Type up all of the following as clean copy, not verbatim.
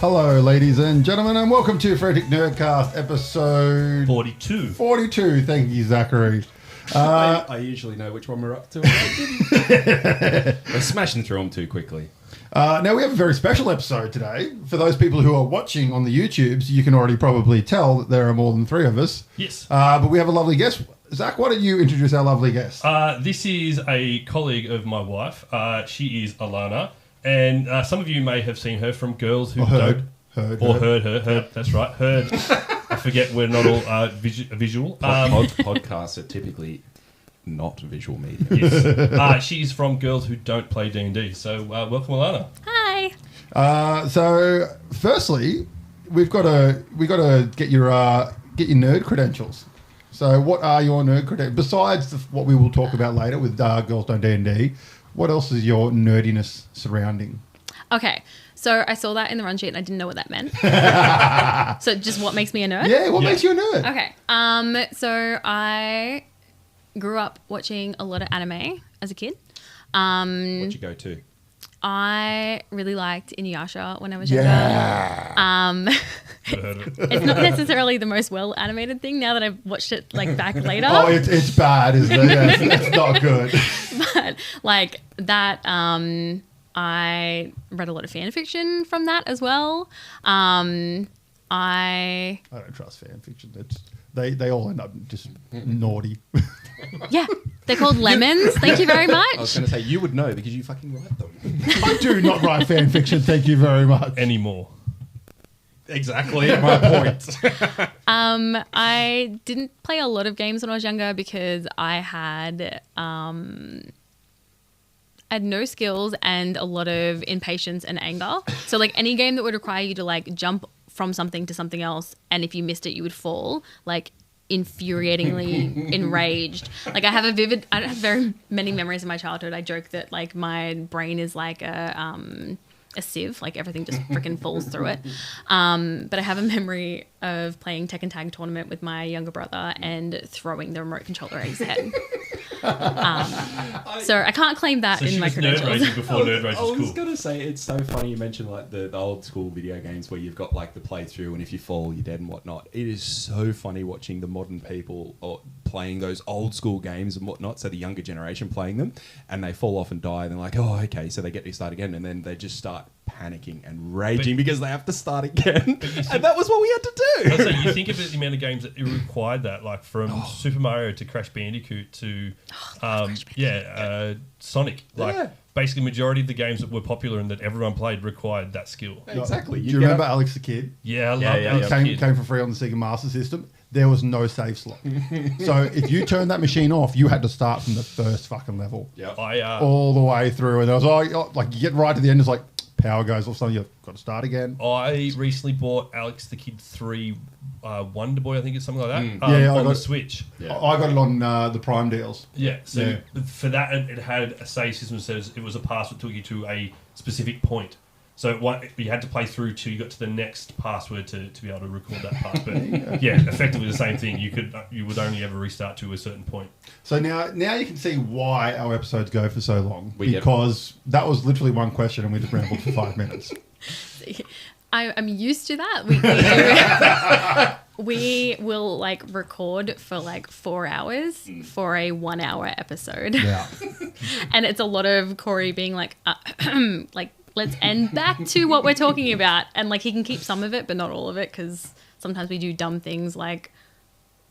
Hello, ladies and gentlemen, and welcome to Frantic Nerdcast, episode 42. 42. Thank you, Zachary. I usually know which one we're up to. We're smashing through them too quickly. Now, we have a very special episode today. For those people who are watching on the YouTubes, you can already probably tell that there are more than three of us. Yes. But we have a lovely guest. Zach, why don't you introduce our lovely guest? This is a colleague of my wife. She is Alana. And some of you may have seen her from Girls Who Don't... Heard her. That's right. Heard. I forget we're not all visual. Podcasts are typically not visual media. Yes. She's from Girls Who Don't Play D&D. So welcome, Alana. Hi. So, firstly, we got to get your nerd credentials. So, what are your nerd credentials besides what we will talk about later with Girls Don't Dnd? What else is your nerdiness surrounding? Okay, so I saw that in the run sheet and I didn't know what that meant. So just what makes me a nerd? Yeah, what makes you a nerd? Okay, so I grew up watching a lot of anime as a kid. What'd you go to? I really liked Inuyasha when I was younger. Yeah. It's not necessarily the most well animated thing now that I've watched it like back later. Oh, it's bad, isn't it? Yeah, it's not good. But like that, I read a lot of fan fiction from that as well. I don't trust fan fiction. They all end up just naughty. Yeah, they're called lemons. Thank you very much. I was going to say, you would know because you fucking write them. I do not write fan fiction. Thank you very much. Anymore. Exactly my point. I didn't play a lot of games when I was younger because I had no skills and a lot of impatience and anger. So like any game that would require you to like jump from something to something else, and if you missed it, you would fall, like infuriatingly enraged. Like I have very many memories of my childhood. I joke that like my brain is like a sieve, like everything just freaking falls through it. But I have a memory of playing Tekken Tag Tournament with my younger brother and throwing the remote controller at his head. So I can't claim that in my credentials. Nerd raging before nerd rage I was was cool. going to say, it's so funny you mentioned like the old school video games where you've got like the playthrough and if you fall, you're dead and whatnot. It is so funny watching the modern people playing those old school games and whatnot, so the younger generation playing them, and they fall off and die, and they're like, oh, okay, so they get to start again, and then they just start panicking and raging because they have to start again. And that was what we had to do. So you think of the amount of games that it required that, like from Super Mario to Crash Bandicoot to Sonic. Like basically majority of the games that were popular and that everyone played required that skill. Exactly. Do you remember Alex the Kid? Yeah, I love that. It came for free on the Sega Master System. There was no save slot. So if you turned that machine off, you had to start from the first fucking level. Yeah. All the way through. And there was like you get right to the end, it's like power goes off, something you've got to start again. I recently bought Alex the Kid 3 Wonder Boy, I think it's something like that, on the Switch. Yeah. I got it on the Prime deals. Yeah, so for that, it had a save system that says it was a password took you to a specific point. So you had to play through till you got to the next password to be able to record that part. But yeah, effectively the same thing. You would only ever restart to a certain point. So now you can see why our episodes go for so long. Because that was literally one question and we just rambled for 5 minutes. I'm used to that. We will like record for like 4 hours for a 1 hour episode. Yeah. And it's a lot of Corey being like, like, let's end back to what we're talking about. And like he can keep some of it, but not all of it, because sometimes we do dumb things like,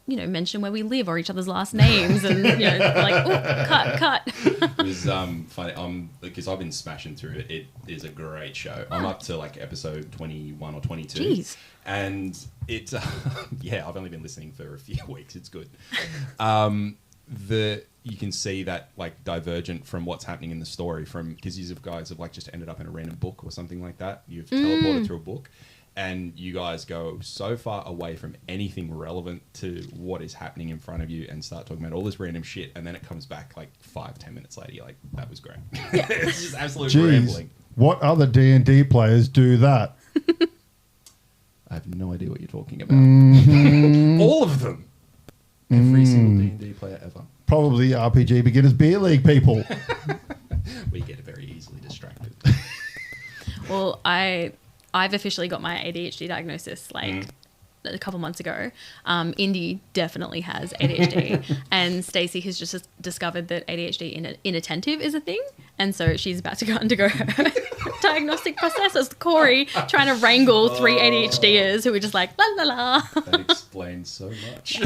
mention where we live or each other's last names and, like, oh, cut. It was funny because I've been smashing through it. It is a great show. I'm up to like episode 21 or 22. Jeez. And it's, I've only been listening for a few weeks. It's good. You can see that like divergent from what's happening in the story because you guys have like just ended up in a random book or something like that. You've teleported through a book. And you guys go so far away from anything relevant to what is happening in front of you and start talking about all this random shit. And then it comes back like 5-10 minutes later. You're like, that was great. It's just absolute rambling. What other D&D players do that? I have no idea what you're talking about. All of them. Every single D&D player ever. Probably RPG Beginners Beer League people. We get very easily distracted. Well, I I've officially got my ADHD diagnosis a couple months ago. Indy definitely has ADHD, and Stacey has just discovered that ADHD inattentive is a thing, and so she's about to go undergo her diagnostic process as Corey trying to wrangle 3 ADHDers who are just like la la la. That explains so much.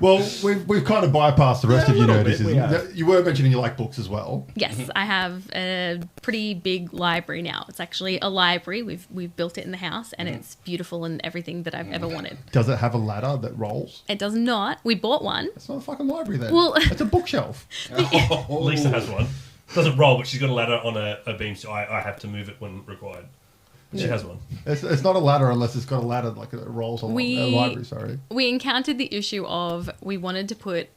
Well, we've kind of bypassed the rest of your a little bit, we nerdicism. have. You were mentioning you like books as well. Yes, I have a pretty big library now. It's actually a library. We've built it in the house, and it's beautiful and everything that I've ever wanted. Does it have a ladder that rolls? It does not. We bought one. It's not a fucking library then. Well- it's a bookshelf. Lisa has one. Doesn't roll, but she's got a ladder on a beam, so I have to move it when required. She has one. It's not a ladder unless it's got a ladder like it rolls along a library. Sorry. We encountered the issue of we wanted to put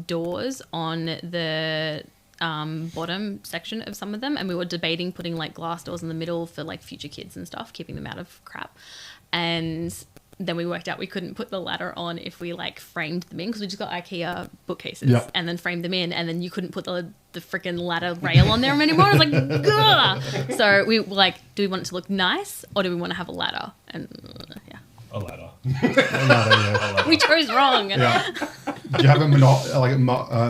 doors on the bottom section of some of them, and we were debating putting like glass doors in the middle for like future kids and stuff, keeping them out of crap. And then we worked out we couldn't put the ladder on if we like framed them in, because we just got IKEA bookcases and then framed them in, and then you couldn't put the freaking ladder rail on there anymore. I was like, gah! So we were like, do we want it to look nice or do we want to have a ladder? And A ladder. A ladder, yeah. we chose wrong. Yeah. Do you have a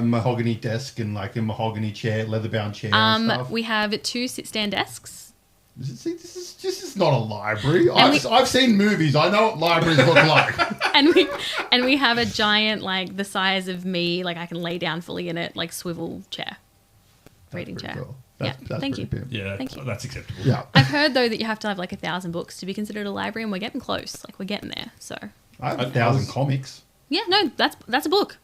mahogany desk and like a mahogany chair, leather-bound chair and stuff? We have 2 sit-stand desks. See, this is not a library. And I've seen movies. I know what libraries look like. and we have a giant, like the size of me, like I can lay down fully in it, like swivel chair, reading chair. Cool. That's thank you. Pimp. Yeah, Thank you. that's acceptable. Yeah. I've heard though that you have to have like 1,000 books to be considered a library, and we're getting close. Like we're getting there. So I have 1,000 comics. yeah, no, that's a book.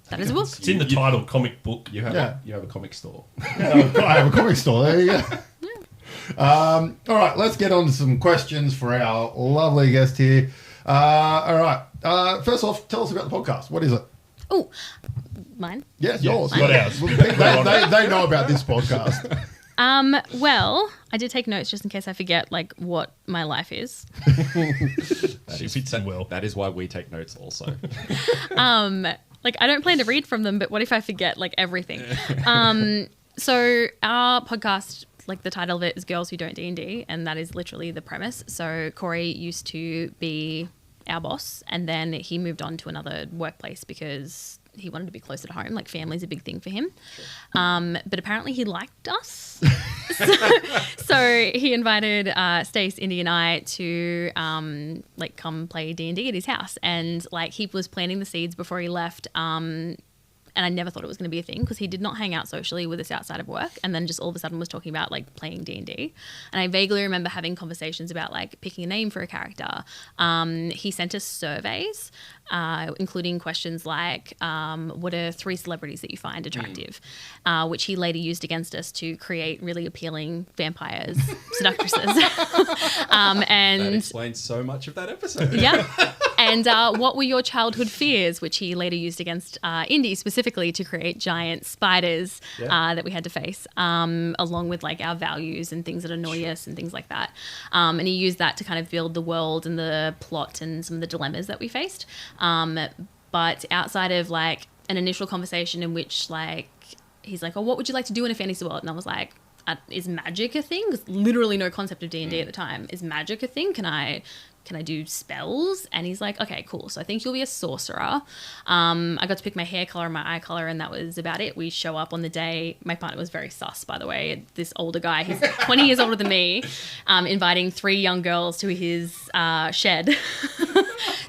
That is a book. It's in the title, comic book. You have a comic store. Yeah, I have a comic store. There you go. All right, let's get on to some questions for our lovely guest here. All right. First off, tell us about the podcast. What is it? Oh, mine. Yes, Yeah, yours. not ours. They know about this podcast. Well, I did take notes just in case I forget like what my life is. She fits in well. That is why we take notes also. Like I don't plan to read from them, but what if I forget like everything? So our podcast, like the title of it is Girls Who Don't Dnd, and that is literally the premise. So Corey used to be our boss, and then he moved on to another workplace because he wanted to be closer to home. Like family's a big thing for him. Sure. But apparently he liked us. so he invited Stace, Indy and I to like come play D&D at his house. And like he was planting the seeds before he left. And I never thought it was going to be a thing because he did not hang out socially with us outside of work, and then just all of a sudden was talking about like playing D&D. And I vaguely remember having conversations about like picking a name for a character. He sent us surveys, including questions like, what are 3 celebrities that you find attractive? Which he later used against us to create really appealing vampires, seductresses. And That explains so much of that episode. yeah. And what were your childhood fears, which he later used against Indy specifically to create giant spiders that we had to face, along with like our values and things that annoy us and things like that. And he used that to kind of build the world and the plot and some of the dilemmas that we faced. But outside of like an initial conversation in which like he's like, oh, what would you like to do in a fantasy world? And I was like, is magic a thing? There's literally no concept of D&D at the time. Is magic a thing? Can I do spells? And he's like, okay, cool. So I think you'll be a sorcerer. I got to pick my hair color and my eye color, and that was about it. We show up on the day. My partner was very sus, by the way. This older guy, he's 20 years older than me, inviting 3 young girls to his shed.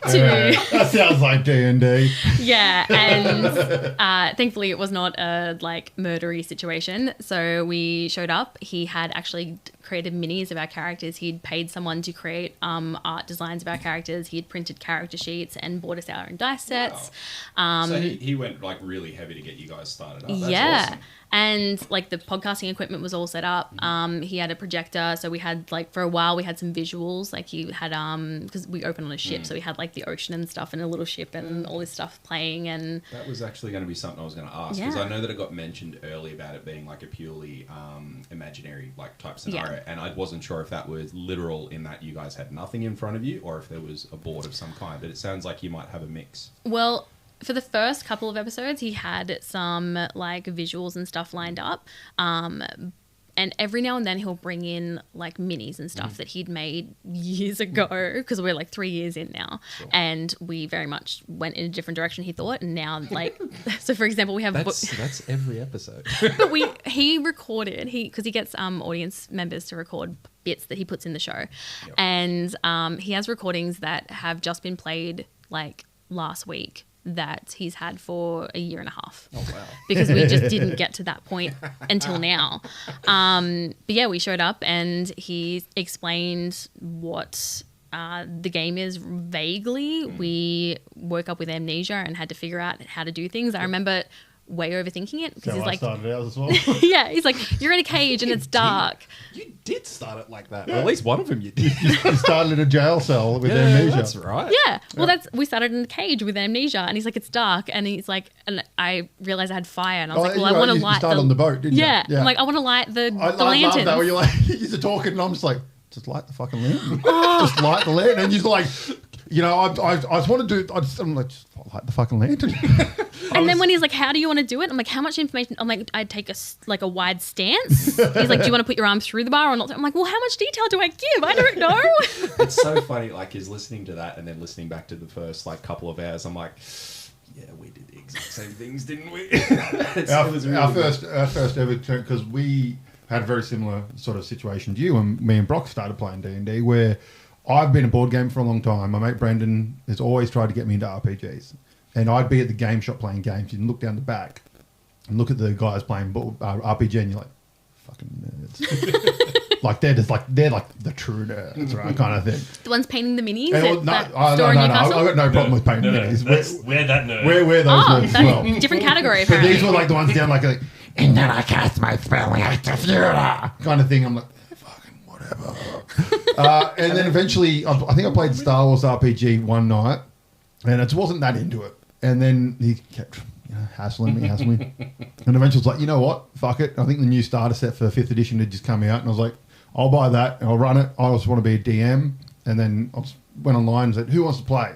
That sounds like D&D. Yeah, and thankfully it was not a like murdery situation. So we showed up. He had actually created minis of our characters. He'd paid someone to create art designs of our characters. He had printed character sheets and bought us our own dice sets. Wow. So he went like really heavy to get you guys started up. That's awesome. And like the podcasting equipment was all set up. He had a projector, so we had like for a while we had some visuals. Like he had because we opened on a ship, so we had like the ocean and stuff and a little ship and all this stuff playing. And that was actually going to be something I was going to ask, because I know that it got mentioned early about it being like a purely imaginary like type scenario, and I wasn't sure if that was literal in that you guys had nothing in front of you or if there was a board of some kind. But it sounds like you might have a mix. Well, for the first couple of episodes, he had some like visuals and stuff lined up. And every now and then he'll bring in like minis and stuff that he'd made years ago, because we're like 3 years in now. Sure. And we very much went in a different direction, he thought. And now, like, so for example, we have... That's every episode. But he recorded, because he gets audience members to record bits that he puts in the show. Yep. And he has recordings that have just been played like last week that he's had for a year and a half. Oh, wow. Because we just didn't get to that point until now. But yeah, we showed up and he explained what the game is vaguely. We woke up with amnesia and had to figure out how to do things. I remember way overthinking it because he's like, started out as well. yeah, he's like, you're in a cage and it's dark. You did start it like that. Yeah. Or at least one of them you did. You started in a jail cell with amnesia. That's right. Yeah. Well, we started in a cage with amnesia, and he's like, it's dark, and he's like, and I realized I had fire, and I was like, well, I want to light. You started on the boat, didn't you? Yeah. I'm like, I want to light the lantern. I love that when you're like, you're talking, and I'm just like, just light the fucking lantern. Just light the lantern, and you're like, you know, I just want to do. I'm like, just light the fucking lantern. And then when he's like, how do you want to do it? I'm like, how much information? I'm like, I'd take a wide stance. He's like, do you want to put your arms through the bar or not? I'm like, well, how much detail do I give? I don't know. It's so funny, like, he's listening to that and then listening back to the first, like, couple of hours. I'm like, yeah, we did the exact same things, didn't we? Our first ever turn, because we had a very similar sort of situation to you, and me and Brock started playing D&D, where I've been a board game for a long time. My mate Brendan has always tried to get me into RPGs. And I'd be at the game shop playing games. You'd look down the back and look at the guys playing RPG, and you're like, fucking nerds. Like they're the true nerds, right? Kind of thing. The ones painting the minis. No, I've got no problem with painting minis. We're that nerd. We're those nerds as well. Different category. But these were like the ones down like, and then I cast my spell like the Fury kind of thing. I'm like, fucking whatever. And then eventually, I think I played Star Wars RPG one night, and it wasn't that into it. And then he kept hassling me. And eventually it's like, you know what? Fuck it. I think the new starter set for 5th edition had just come out. And I was like, I'll buy that and I'll run it. I just want to be a DM. And then I just went online and said, who wants to play?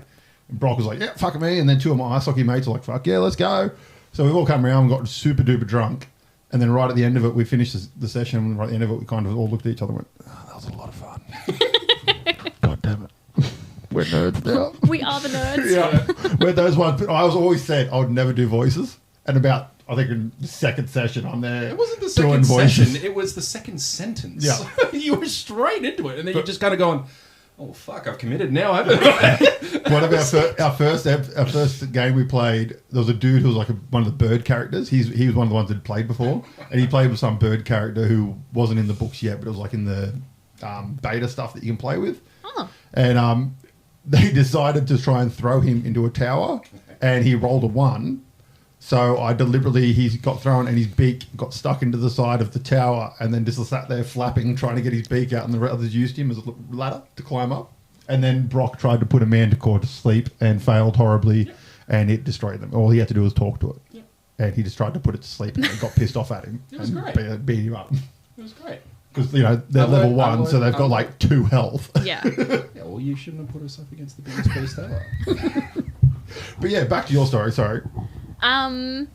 And Brock was like, yeah, fuck me. And then 2 of my ice hockey mates were like, fuck yeah, let's go. So we've all come around and got super duper drunk. And then right at the end of it, we finished the session. And right at the end of it, we kind of all looked at each other and went, oh, that was a lot of fun. God damn it. We're nerds now. We are the nerds. Yeah. We're those ones. But I was always said I would never do voices. And about, I think in the second session, I'm there. It wasn't the second session. It was the second sentence. Yeah. You were straight into it. And then you're just kind of going, oh, fuck, I've committed now, haven't I? One of our first game we played, there was a dude who was like one of the bird characters. He was one of the ones that had played before. And he played with some bird character who wasn't in the books yet, but it was like in the beta stuff that you can play with. Oh. And they decided to try and throw him into a tower, and he rolled a 1. So he got thrown, and his beak got stuck into the side of the tower, and then just sat there flapping, trying to get his beak out, and the others used him as a ladder to climb up. And then Brock tried to put a manticore to sleep and failed horribly, and it destroyed them. All he had to do was talk to it. Yep. And he just tried to put it to sleep, and it got pissed off at him. It was and beat him up. It was great. Because, they're level 1, so they've got like 2 health. Yeah. Yeah, well, you shouldn't have put us up against the biggest beast ever. But yeah, back to your story, sorry. What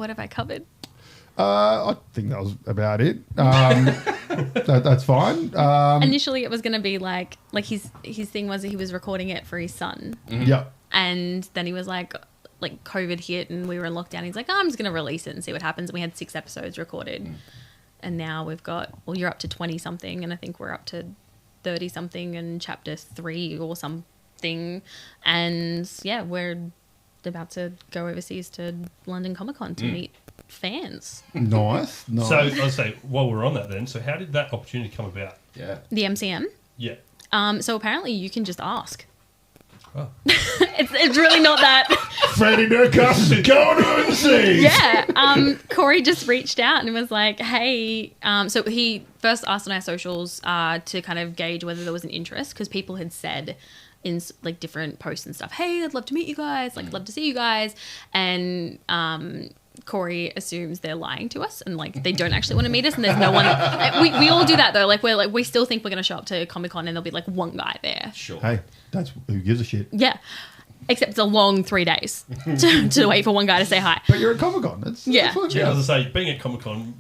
have I covered? I think that was about it. That's fine. Initially, it was going to be like his thing was he was recording it for his son. Mm-hmm. Yeah. And then he was like COVID hit and we were in lockdown. He's like, oh, I'm just going to release it and see what happens. And we had 6 episodes recorded. Mm. And now we've got, you're up to 20 something, and I think we're up to 30 something and chapter 3 or something. And yeah, we're about to go overseas to London Comic Con to meet fans. Nice. So I'll say, while we're on that then, so how did that opportunity come about? Yeah. The MCM? Yeah. So apparently you can just ask. Oh. It's really not that. Frantic Nerdcast is going overseas. Yeah. Corey just reached out and was like, hey. So he first asked on our socials to kind of gauge whether there was an interest, because people had said in like different posts and stuff, hey, I'd love to meet you guys, like love to see you guys. And Corey assumes they're lying to us and like they don't actually want to meet us, and there's no one. We all do that though. Like we still think we're going to show up to Comic-Con and there'll be like one guy there. Sure. Hey, that's who gives a shit. Yeah. Except it's a long 3 days to wait for one guy to say hi. But you're at Comic-Con. Yeah. Yeah, as I say, being at Comic-Con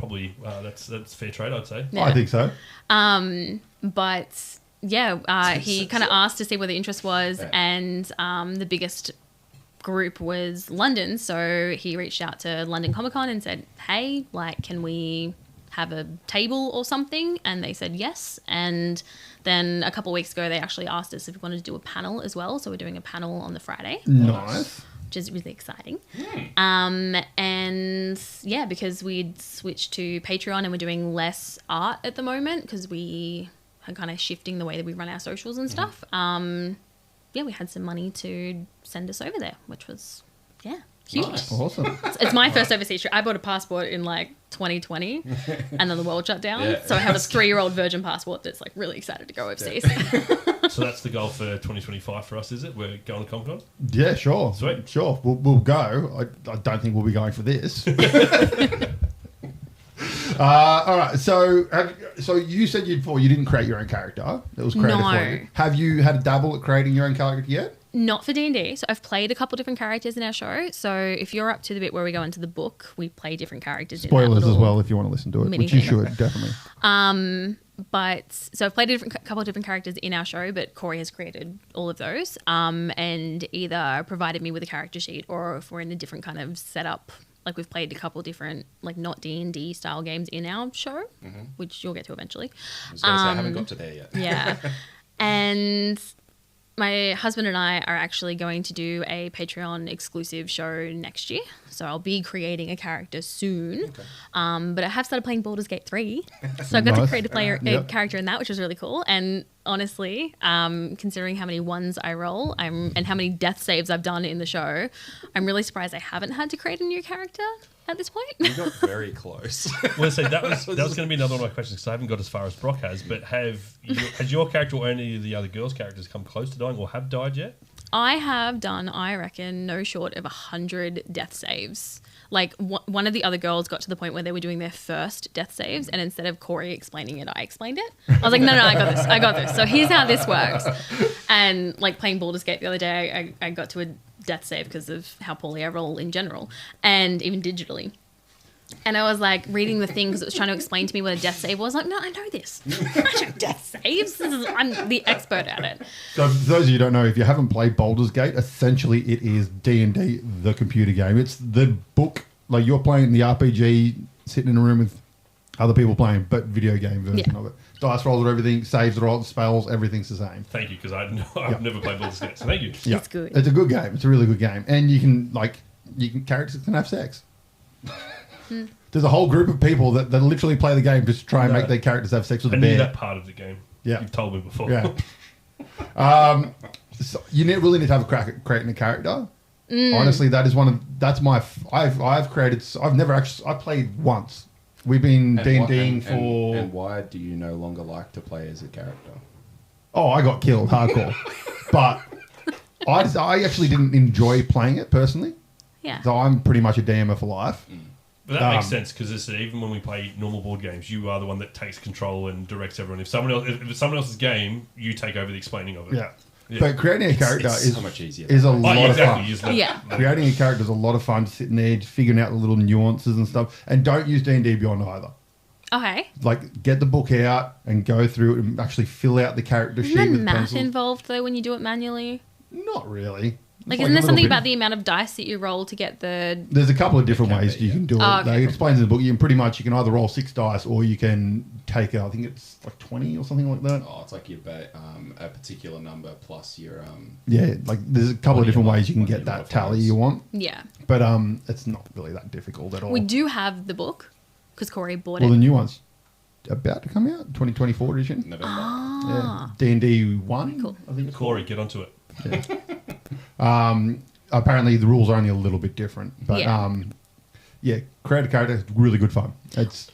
probably that's fair trade, I'd say. Yeah. I think so. But yeah, he kind of asked to see where the interest was, Yeah. and the biggest group was London. So he reached out to London Comic Con and said, "Hey, like, can we have a table or something?" And they said yes. And then a couple of weeks ago, they actually asked us if we wanted to do a panel as well. So we're doing a panel on the Friday, Nice. which is really exciting. And yeah, because we'd switched to Patreon and we're doing less art at the moment because we are kind of shifting the way that we run our socials and stuff. Yeah, we had some money to send us over there, which was, yeah, huge. Nice. Awesome. It's my first overseas trip. I bought a passport in like 2020 and then the world shut down. Yeah. So I have a 3-year-old virgin passport that's like really excited to go overseas. So that's the goal for 2025 for us, is it? We're going to Comic-Con? Yeah, sure. Sweet. Sure. We'll go. I don't think we'll be going for this. All right. So you said before you didn't create your own character. It was created for you. Have you had a dabble at creating your own character yet? Not for D&D. So I've played a couple different characters in our show. So if you're up to the bit where we go into the book, we play different characters. Spoilers in that as well if you want to listen to it, mini which you thing. should, definitely. But so I've played a couple of different characters in our show, but Corey has created all of those and either provided me with a character sheet, or if we're in a different kind of setup, like we've played a couple different like not D&D style games in our show, which you'll get to eventually. I was going to say, I haven't got to there yet. Yeah. And my husband and I are actually going to do a Patreon exclusive show next year. So I'll be creating a character soon. Okay. But I have started playing Baldur's Gate 3. So I got to Nice. create a Yep. character in that, which was really cool. And honestly, considering how many ones I roll and how many death saves I've done in the show, I'm really surprised I haven't had to create a new character at this point. You got very close. Well, so that was going to be another one of my questions because I haven't got as far as Brock has. But has your character or any of the other girls' characters come close to dying or have died yet? I have done, I reckon, no short of 100 death saves. Like, one of the other girls got to the point where they were doing their first death saves, and instead of Corey explaining it, I explained it. I was like, no, I got this. So here's how this works. And, like, playing Baldur's Gate the other day, I got to a death save because of how poorly I roll in general, and even digitally. And I was like reading the thing because it was trying to explain to me what a death save was. Like, no, I know this. I know death saves. I'm the expert at it. So for those of you who don't know, if you haven't played Baldur's Gate, essentially it is D&D, the computer game. It's the book, like you're playing the RPG, sitting in a room with other people playing, but video game version of it. Dice rolls and everything, saves are all, spells, everything's the same. Thank you, because I've never played Baldur's Gate, so thank you. Yeah. It's good. It's a good game. It's a really good game. And characters can have sex. There's a whole group of people that literally play the game just to try and make their characters have sex with I a knew bear. that part of the game. Yeah. You've told me before. Yeah. So you really need to have a crack at creating a character. Honestly, that is I've played once. We've been D&Ding for... And why do you no longer like to play as a character? Oh, I got killed hardcore. But I actually didn't enjoy playing it personally. Yeah. So I'm pretty much a DMer for life. But that makes sense because even when we play normal board games, you are the one that takes control and directs everyone. If it's someone else's game, you take over the explaining of it. Yeah. But creating a character It's so much easier. is a lot of fun. Yeah. Creating a character is a lot of fun, sitting there, figuring out the little nuances and stuff. And don't use D&D Beyond either. Okay. Like, get the book out and go through it and actually fill out the character sheet Isn't there with math pencils. involved, though, when you do it manually? Not really. Like, It's isn't there a something little about the amount of dice that you roll to get the... There's a couple of different It can ways be, you can do it. Oh, okay. It explains in the book. You can either roll 6 dice or you can take, I think it's like 20 or something like that. Oh, it's like a particular number plus your... Yeah, like there's a couple of different ways you can one of get your that tally modifiers. you want. Yeah. But it's not really that difficult at all. We do have the book because Corey bought Well, it. the new one's about to come out, 2024 edition. November. Yeah, D&D 1, Cool. I think it's Corey, get onto it. apparently the rules are only a little bit different, but create a character is really good fun. It's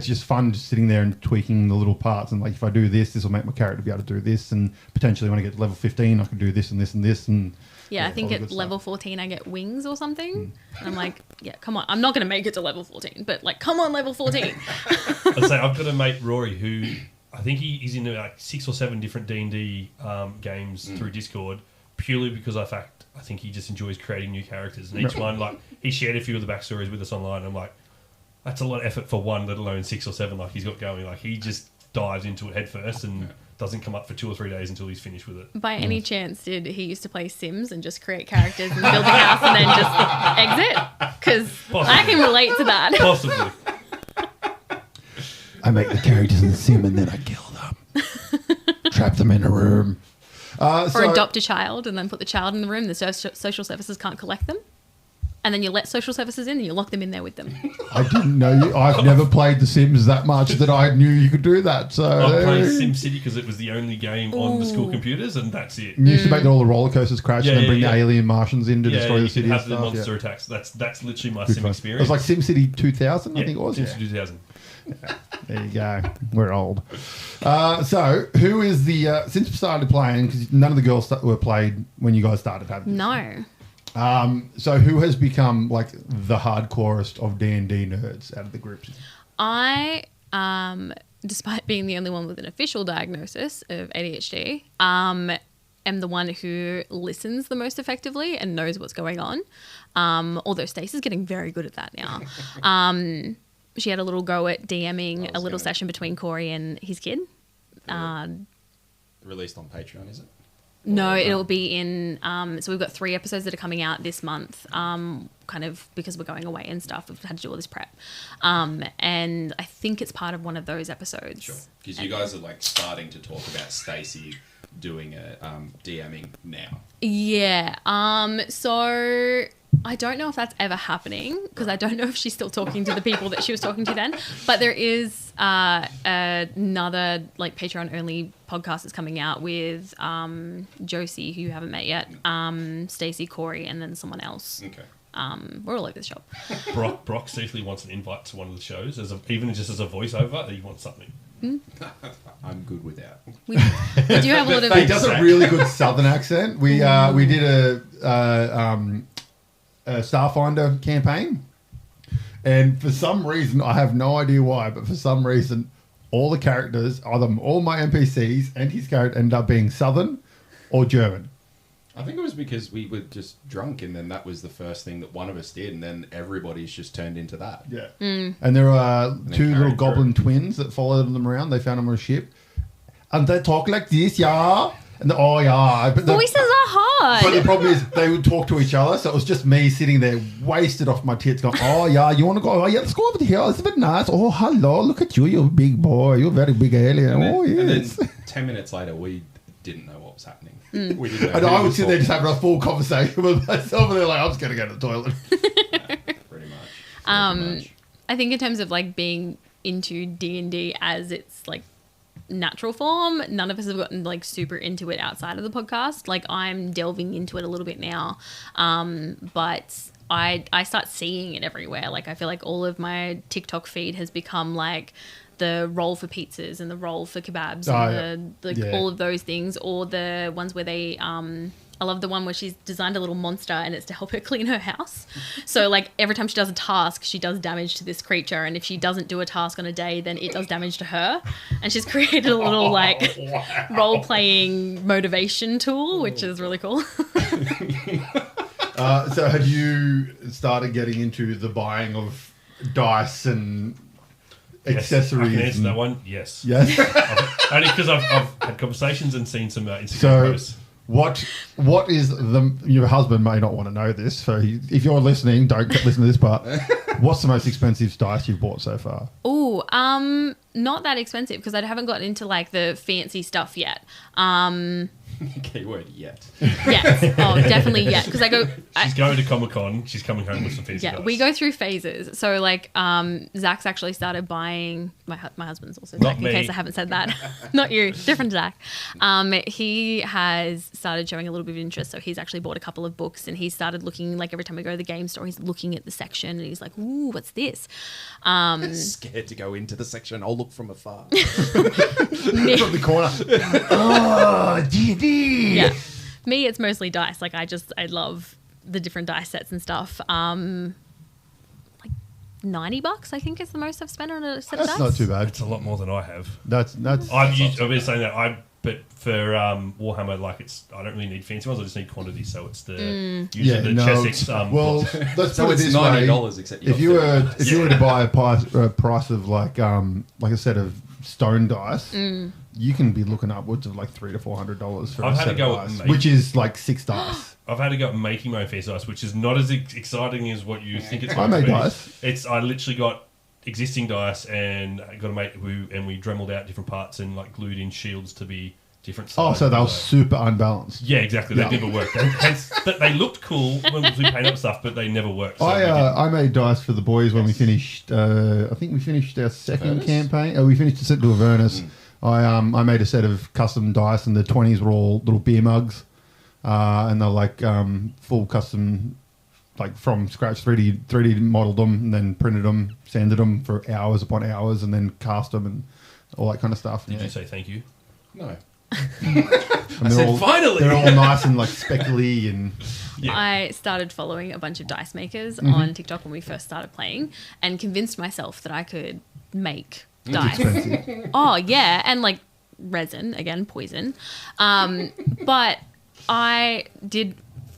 just fun just sitting there and tweaking the little parts and like if I do this will make my character be able to do this and potentially when I get to level 15 I can do this and this and this and Yeah, I think all the at good stuff. level 14 I get wings or something. And I'm like, yeah, come on. I'm not going to make it to level 14, but like, come on, level 14. I'd say I've got a mate, Rory, who I think he's in like 6 or 7 different D&D games through Discord purely because I think he just enjoys creating new characters. And each one, like, he shared a few of the backstories with us online. I'm like, That's a lot of effort for one, let alone 6 or 7 like he's got going. Like he just dives into it head first and doesn't come up for 2 or 3 days until he's finished with it. By any chance, did he used to play Sims and just create characters and build a house and then just exit? Because I can relate to that. Possibly. I make the characters in the sim and then I kill them. Trap them in a room. Or adopt a child and then put the child in the room. The social services can't collect them. And then you let social services in and you lock them in there with them. I didn't know you. I've never played The Sims that much that I knew you could do that. So I played SimCity because it was the only game on the school computers, and that's it. You used to make all the roller coasters crash and then bring the alien Martians in to destroy the city. You and have the stuff. monster attacks. That's literally my Good sim fun. experience. It was like SimCity 2000, I think it was. SimCity 2000. There you go. We're old. So, who is the since we started playing? Because none of the girls were played when you guys started having. No. So, who has become like the hardcorest of D&D nerds out of the groups? I, despite being the only one with an official diagnosis of ADHD, am the one who listens the most effectively and knows what's going on. Although Stacey's getting very good at that now. She had a little go at DMing a little session between Corey and his kid. Released on Patreon, is it? No, it'll be in... so we've got 3 episodes that are coming out this month, kind of because we're going away and stuff. We've had to do all this prep. And I think it's part of one of those episodes. Sure. Because you guys are like starting to talk about Stacey doing a DMing now. Yeah. So I don't know if that's ever happening because I don't know if she's still talking to the people that she was talking to then. But there is another like Patreon only podcast that's coming out with Josie, who you haven't met yet, Stacey, Corey, and then someone else. Okay. We're all over the shop. Brock seriously wants an invite to one of the shows, even just as a voiceover. He wants something. I'm good without. We do have a lot of... He does a really good southern accent. We did a Starfinder campaign, and for some reason, I have no idea why, but for some reason, all the characters, all my NPCs and his character ended up being southern or German. I think it was because we were just drunk, and then that was the first thing that one of us did, and then everybody's just turned into that. Yeah. And there are they 2 little carried goblin twins that followed them around. They found them on a ship. And they talk like this, yeah. And but Voices are hard. But the problem is they would talk to each other. So it was just me sitting there wasted off my tits going, oh, yeah, you want to go? Oh, yeah, let's go over here. It's a bit nice. Oh, hello. Look at you. You're a big boy. You're a very big alien. And then 10 minutes later, we didn't know what was happening. We didn't know. And I would sit there just having a full conversation with myself. And they're like, I'm just going to go to the toilet. Pretty much. I think in terms of like being into D&D as its like natural form, none of us have gotten like super into it outside of the podcast. Like I'm delving into it a little bit now, but I start seeing it everywhere. Like I feel like all of my TikTok feed has become like the roll for pizzas and the roll for kebabs and all of those things, or the ones where they I love the one where she's designed a little monster and it's to help her clean her house. So like every time she does a task, she does damage to this creature, and if she doesn't do a task on a day, then it does damage to her. And she's created a little like role-playing motivation tool, which is really cool. So have you started getting into the buying of dice and accessories? I can answer that one. Yes. Yes. Only because I've had conversations and seen some Instagram posts. What is your husband may not want to know this, so if you're listening, don't listen to this part. What's the most expensive dice you've bought so far? Oh, not that expensive because I haven't gotten into like the fancy stuff yet. Keyword yet. Yes. Oh, definitely yet. Because She's going to Comic-Con. She's coming home with some fancy dice. We go through phases. So like Zach's actually started buying, my husband's also Not Zach, in me. case I haven't said that. Not you, different Zach. He has started showing a little bit of interest. So he's actually bought a couple of books, and he started looking, like every time we go to the game store, he's looking at the section and he's like, ooh, what's this? Scared to go into the section. I'll look from afar. From the corner. Oh, D&D. Yeah. Me, it's mostly dice. Like I love the different dice sets and stuff. Like $90, I think, is the most I've spent on a set of dice. That's not too bad. It's a lot more than I have. That's I've been saying that But for Warhammer, like I don't really need fancy ones. I just need quantity. So it's the Yeah, the Chessex. well, let's put it this way: $90 except if you were to buy a price of like a set of stone dice, you can be looking upwards of like $300 to $400 for I've a had set to go of dice, make- which is like 6 dice. I've had to go making my own fancy dice, which is not as exciting as what you think it's I going to made be. dice. I literally got existing dice and I got to make and we dremeled out different parts and like glued in shields to be different Oh, sizes. so they were super unbalanced. Yeah, exactly. They never worked. They looked cool when we painted up stuff, but they never worked. So I made dice for the boys when we finished. I think we finished our second Avernus? campaign. Oh, we finished a set to Avernus. I made a set of custom dice, and the 20s were all little beer mugs, and they're like full custom, like from scratch 3D modeled them, and then printed them, sanded them for hours upon hours, and then cast them and all that kind of stuff. Did you say thank you? No. And said, finally! They're all nice and like speckly and. Yeah. I started following a bunch of dice makers on TikTok when we first started playing and convinced myself that I could make dice. Expensive. Oh, yeah. And like resin, again, poison. But I did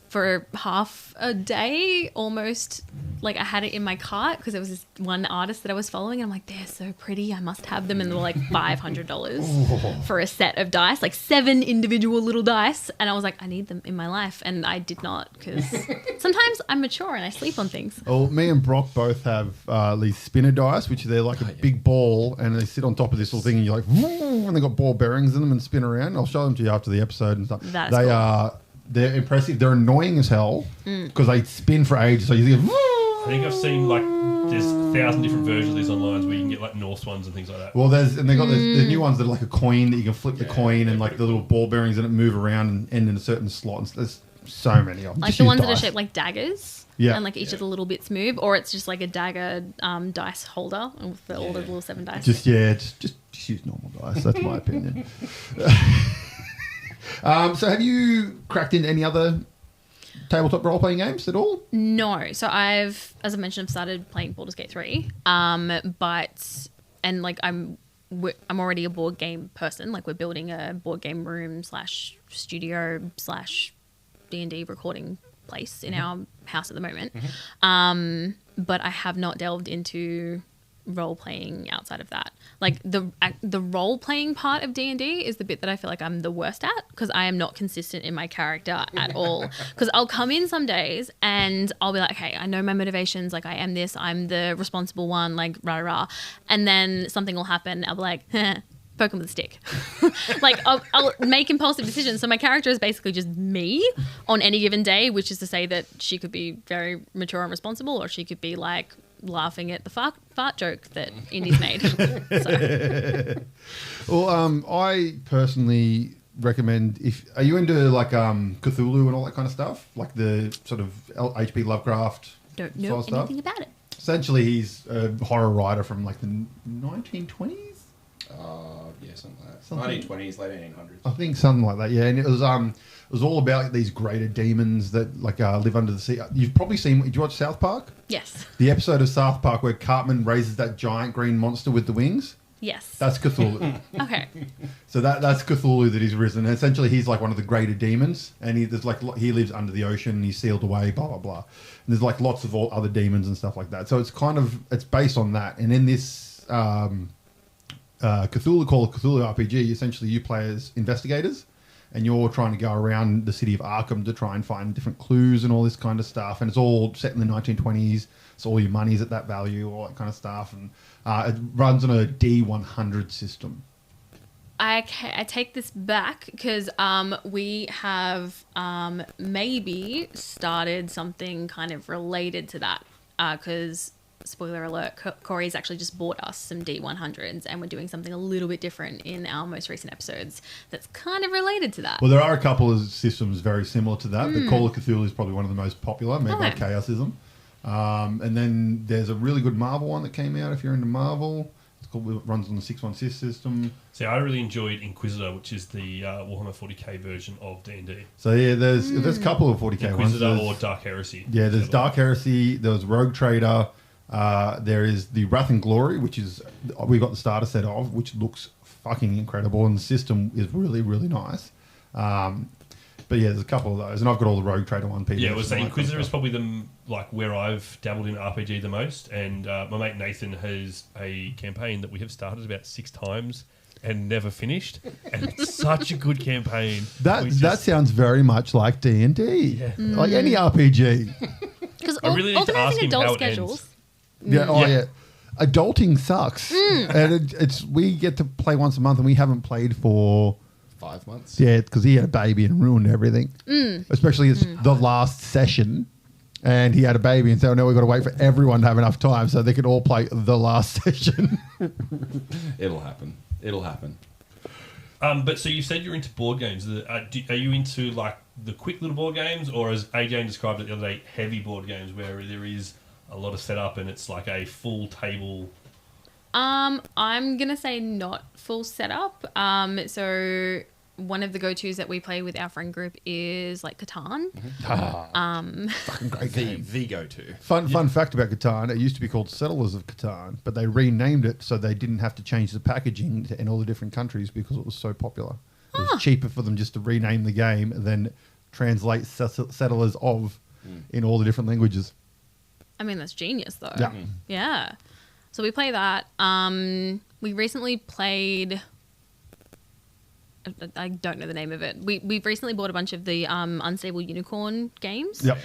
for half a day almost, like I had it in my cart because there was this one artist that I was following and I'm like, they're so pretty, I must have them. And they were like $500 for a set of dice, like 7 individual little dice. And I was like, I need them in my life. And I did not because sometimes I'm mature and I sleep on things. Well, me and Brock both have these spinner dice, which they're like a big ball, and they sit on top of this little thing, and you're like, woo, and they got ball bearings in them and spin around. I'll show them to you after the episode and stuff. That is They cool. are they're impressive. They're annoying as hell because they spin for ages. So you think, I think I've seen like there's 1,000 different versions of these online where you can get like Norse ones and things like that. well, they got the new ones that are like a coin that you can flip the coin, and like the little ball bearings in it move around and end in a certain slot. And there's so many of them. Like Just the use ones that are dice. shaped like daggers. Yeah. And like each of the little bits move, or it's just like a dagger dice holder with all the little 7 dice. Just use normal dice. That's my opinion. So have you cracked into any other tabletop role-playing games at all? No. So I've, as I mentioned, I've started playing Baldur's Gate 3. I'm already a board game person. Like we're building a board game room / studio / D&D recording place in our house at the moment. But I have not delved into role playing outside of that. Like the role playing part of D&D is the bit that I feel like I'm the worst at because I am not consistent in my character at all. Because I'll come in some days and I'll be like, okay, I know my motivations, like I am this, I'm the responsible one, like rah rah, and then something will happen. I'll be like, poke him with a stick. Like I'll make impulsive decisions. So my character is basically just me on any given day, which is to say that she could be very mature and responsible, or she could be like laughing at the fart joke that Indy's made. So. Well, I personally recommend, are you into like Cthulhu and all that kind of stuff, like the sort of H.P. Lovecraft Don't sort know of stuff? anything about it. Essentially, he's a horror writer from like the 1920s. Yeah, something like that. 1920s, late 1800s. I think something like that. Yeah, and it was all about these greater demons that like live under the sea. You've probably seen. Did you watch South Park? Yes. The episode of South Park where Cartman raises that giant green monster with the wings. Yes. That's Cthulhu. Okay. So that's Cthulhu that he's risen. And essentially, he's like one of the greater demons, and he lives under the ocean. And he's sealed away. Blah blah blah. And there's like lots of other demons and stuff like that. So it's based on that. And in this Cthulhu called Cthulhu RPG, essentially you play as investigators, and you're trying to go around the city of Arkham to try and find different clues and all this kind of stuff. And it's all set in the 1920s. So all your money's at that value, all that kind of stuff. And it runs on a D100 system. I take this back because we have maybe started something kind of related to that because, spoiler alert, Corey's actually just bought us some D100s and we're doing something a little bit different in our most recent episodes that's kind of related to that. Well, there are a couple of systems very similar to that. The Call of Cthulhu is probably one of the most popular, made by Okay. Chaosism. And then there's a really good Marvel one that came out if you're into Marvel. It runs on the 616 system. See, I really enjoyed Inquisitor, which is the Warhammer 40k version of D&D. So yeah, there's a couple of 40k Inquisitor ones. or Dark Heresy. Yeah, there's Dark Heresy. There was Rogue Trader. There is the Wrath and Glory, which is we got the starter set of, which looks fucking incredible, and the system is really, really nice. But yeah, there's a couple of those, and I've got all the Rogue Trader one PDFs. Yeah, I would say and all that kind Inquisitor of is probably where I've dabbled in RPG the most, and my mate Nathan has a campaign that we have started about 6 times and never finished, and it's such a good campaign. That sounds very much like D&D, Yeah. like any RPG. Because I really need to ask him adult how it schedules. Yeah, Yeah. Adulting sucks, and it's we get to play once a month, and we haven't played for 5 months. yeah, because he had a baby and ruined everything. Especially it's the last session, and he had a baby, and so now we've got to wait for everyone to have enough time so they could all play the last session. It'll happen. It'll happen. But so you said you're into board games. Are you into like the quick little board games, or as AJ described it the other day, heavy board games where there is a lot of setup and it's like a full table? I'm gonna say not full setup. So one of the go-tos that we play with our friend group is like Catan. Fucking great game. The go-to. Fun fact about Catan, it used to be called Settlers of Catan, but they renamed it so they didn't have to change the packaging in all the different countries because it was so popular. It was cheaper for them just to rename the game than translate Settlers of in all the different languages. I mean, that's genius though. Yeah. Yeah. So we play that. We recently played. I don't know the name of it. We've recently bought a bunch of the Unstable Unicorn games. Yep.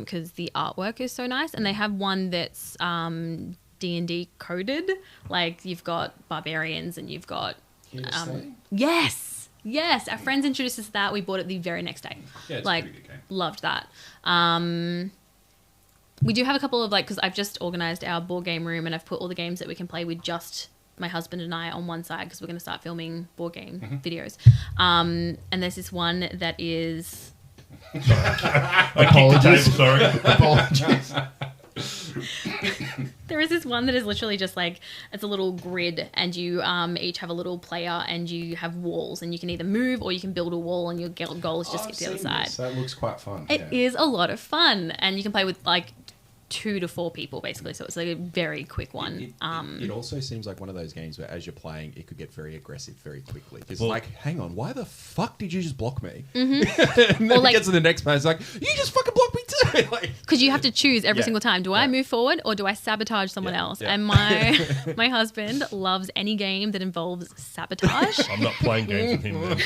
Because the artwork is so nice, and they have one that's D&D coded. Like you've got barbarians and you've got. Yes. Our friends introduced us to that. We bought it the very next day. Yeah, it's like a pretty good game. loved that. We do have a couple of because I've just organised our board game room and I've put all the games that we can play with just my husband and I on one side because we're going to start filming board game videos. And there's this one that is... I kicked the table, sorry. Apologies. There is this one that is literally just like, it's a little grid and you each have a little player and you have walls and you can either move or you can build a wall and your goal is just get to the other side. That looks quite fun. It is a lot of fun and you can play with like 2 to 4 people basically, so it's like a very quick one. It also seems like one of those games where as you're playing it could get very aggressive very quickly because hang on, why the fuck did you just block me? And then it gets to the next man, it's like, you just fucking blocked me too. Because you have to choose every single time, do I move forward or do I sabotage someone else? And my husband loves any game that involves sabotage. I'm not playing games with him then.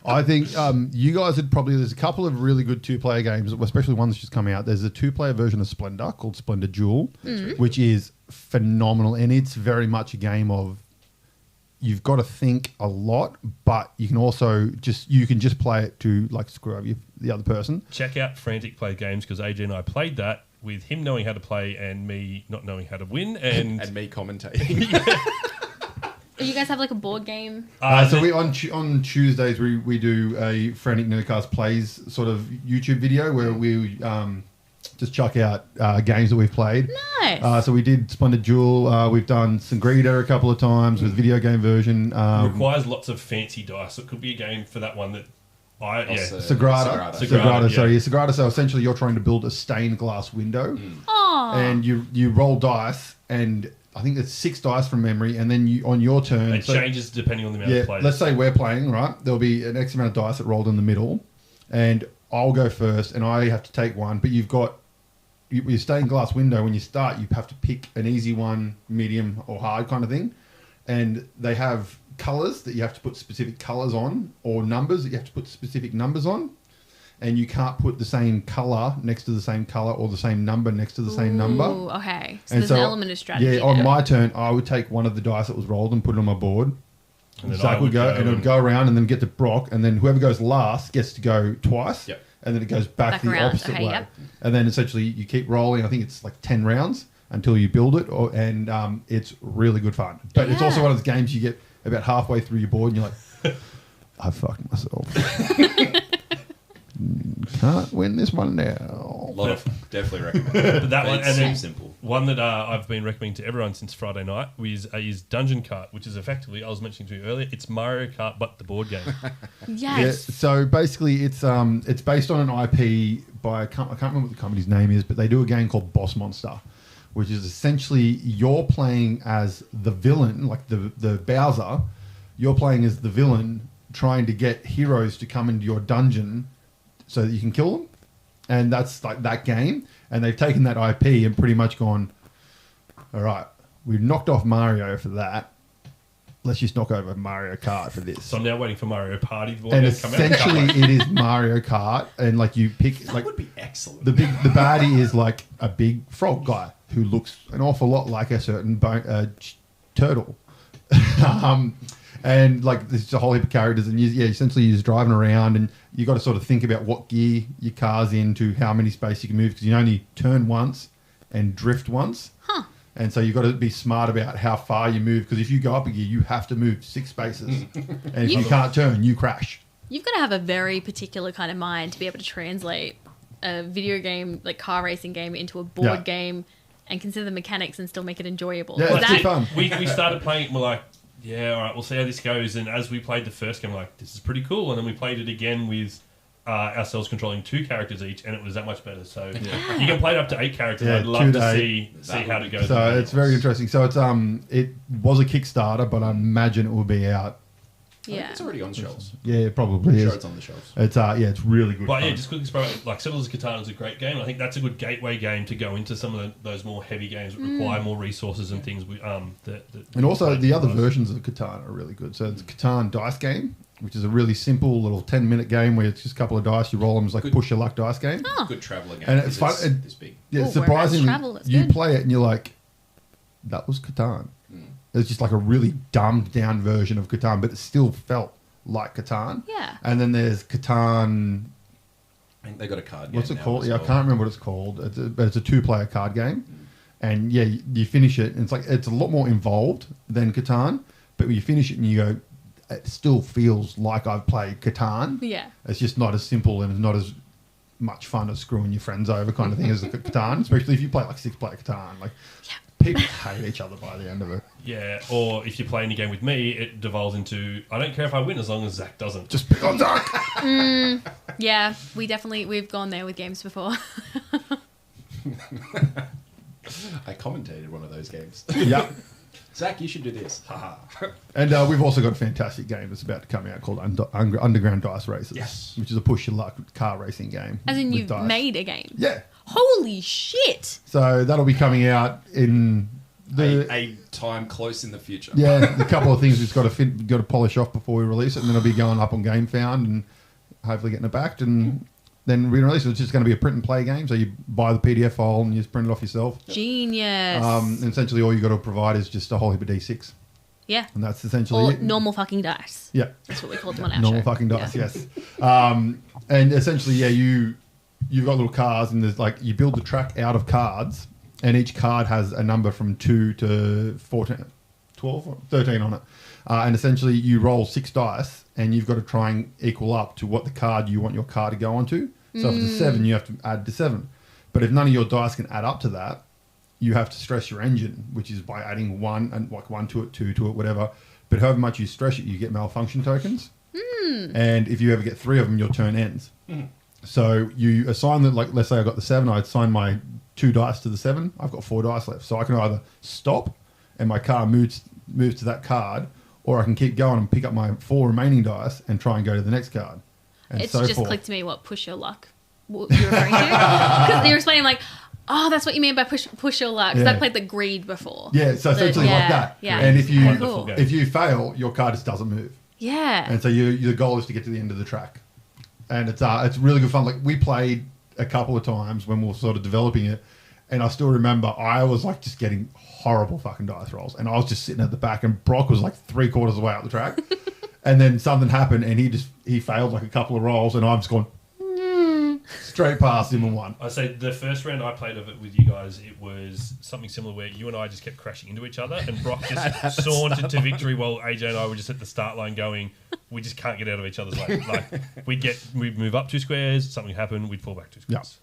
I think you guys would probably... There's a couple of really good 2-player games, especially one that's just come out. There's a 2-player version of Splendor called Splendor Duel, which is phenomenal. And it's very much a game of you've got to think a lot, but you can also just play it to like screw over the other person. Check out Frantic Play Games because AJ and I played that with him knowing how to play and me not knowing how to win. And me commentating. You guys have like a board game? So we on Tuesdays we do a Frantic Nerdcast Plays sort of YouTube video where we just chuck out games that we've played. Nice. So we did Splendid Jewel. We've done Sangrita a couple of times with video game version. requires lots of fancy dice. So it could be a game for that one that Sagrada. Yeah. Sagrada. So essentially you're trying to build a stained glass window. And you roll dice and... I think it's 6 dice from memory, and then on your turn... It changes depending on the amount of players. Let's say we're playing, right? There'll be an X amount of dice that rolled in the middle, and I'll go first, and I have to take one, but you've got... Your stained glass window, when you start, you have to pick an easy one, medium, or hard kind of thing, and they have colours that you have to put specific colours on, or numbers that you have to put specific numbers on, and you can't put the same colour next to the same colour or the same number next to the same number. Okay. So there's an element of strategy. Yeah, on my turn, I would take one of the dice that was rolled and put it on my board. And then Zach would go, and it would go around and then get to Brock, and then whoever goes last gets to go twice, and then it goes back the around. opposite way. Yep. And then essentially you keep rolling. I think it's like 10 rounds until you build it, and it's really good fun. But it's also one of those games you get about halfway through your board and you're like, I fucked myself. Can't win this one now. Definitely recommend it. But that one, and then simple. one that I've been recommending to everyone since Friday night is Dungeon Kart, which is effectively, I was mentioning to you earlier, it's Mario Kart but the board game. Yes. Yeah, so basically it's based on an IP by I can't remember what the company's name is, but they do a game called Boss Monster, which is essentially you're playing as the villain, like the Bowser, you're playing as the villain trying to get heroes to come into your dungeon so that you can kill them. And that's like that game. And they've taken that IP and pretty much gone, all right, we've knocked off Mario for that. Let's just knock over Mario Kart for this. So I'm now waiting for Mario Party to And come out. essentially it is Mario Kart. And like you pick... That like would be excellent. the baddie is like a big frog guy who looks an awful lot like a certain turtle. And like there's a whole heap of characters, and essentially you're just driving around, and you got to sort of think about what gear your car's into, how many space you can move, because you only turn once and drift once. Huh. And so you've got to be smart about how far you move, because if you go up a gear, you have to move 6 spaces, and if you can't turn, you crash. You've got to have a very particular kind of mind to be able to translate a video game, like car racing game, into a board game and consider the mechanics and still make it enjoyable. Yeah, it's too fun. We started playing it and we're like, yeah, all right, we'll see how this goes. And as we played the first game, we're like, this is pretty cool. And then we played it again with ourselves controlling 2 characters each, and it was that much better. So you can play it up to 8 characters. Yeah, I'd love 2 to to see how it goes. So it's very interesting. So it's it was a Kickstarter, but I imagine it will be out. Yeah. It's already on shelves. Yeah, it probably Sure, is. it's on the shelves. It's it's really good. But fun. yeah, just quickly spoke like Settlers of Catan is a great game. I think that's a good gateway game to go into some of those more heavy games that require more resources and things. And also the other versions of Catan are really good. So it's a Catan dice game, which is a really simple little 10-minute game where it's just a couple of dice. You roll them as like Good. push your luck dice game. Oh. Good traveller game. And it's fun. It's this big. Yeah, Ooh, whereas surprisingly, travel, that's you good. play it and you're like, that was Catan. It's just like a really dumbed down version of Catan, but it still felt like Catan. Yeah. And then there's Catan. I think they got a card game. What's it now called? as Yeah, I well. can't remember what it's called. But it's a 2-player card game. And yeah, you finish it, and it's a lot more involved than Catan. But when you finish it and you go, it still feels like I've played Catan. Yeah. It's just not as simple and it's not as much fun as screwing your friends over kind of thing as Catan. Especially if you play like 6-player Catan. Like people hate each other by the end of it. Yeah, or if you play any game with me, it devolves into I don't care if I win as long as Zach doesn't. Just pick on Zach. Yeah, we've gone there with games before. I commentated one of those games. Yeah. Zach, you should do this. Haha. And we've also got a fantastic game that's about to come out called Underground Dice Races. Yes. Which is a push your luck car racing game. As in with you've dice. made a game. Yeah. Holy shit! So that'll be coming out in a time close in the future. yeah, a couple of things we've got to polish off before we release it, and then it'll be going up on GameFound and hopefully getting it backed, and then we release it. It's just going to be a print and play game, so you buy the PDF file and you just print it off yourself. Genius. And essentially all you got to provide is just a whole heap of D6, yeah. and that's essentially Or it. normal fucking dice. Yeah. That's what we called them on our Normal show. fucking dice, Yeah. yes. And essentially, yeah, you've got little cards, and there's like you build the track out of cards, and each card has a number from 2 to 14, 12, or 13 on it. And essentially, you roll 6 dice, and you've got to try and equal up to what the card you want your card to go onto. So if it's a 7, you have to add to 7. But if none of your dice can add up to that, you have to stress your engine, which is by adding 1 and like 1 to it, 2 to it, whatever. But however much you stress it, you get malfunction tokens. And if you ever get 3 of them, your turn ends. So you assign that, like, let's say I got the 7, I assign my 2 dice to the 7. I've got 4 dice left. So I can either stop and my car moves to that card, or I can keep going and pick up my 4 remaining dice and try and go to the next card. And It's so just forth. clicked to me what push your luck what you're referring to. Because you're explaining like, oh, that's what you mean by push your luck. Because Yeah. I played the greed before. Yeah, so essentially like that. Yeah. And if you Wonderful game. if you fail, your car just doesn't move. Yeah. And so the goal is to get to the end of the track. And it's really good fun. Like we played a couple of times when we were sort of developing it, and I still remember I was like just getting horrible fucking dice rolls, and I was just sitting at the back, and Brock was like 3/4 of the way out the track, and then something happened, and he failed like a couple of rolls, and I'm just going straight past him and won. I say the first round I played of it with you guys, it was something similar where you and I just kept crashing into each other, and Brock just sauntered to victory while AJ and I were just at the start line going, we just can't get out of each other's way. Like we'd move up 2 squares, something happened, we'd fall back 2 squares.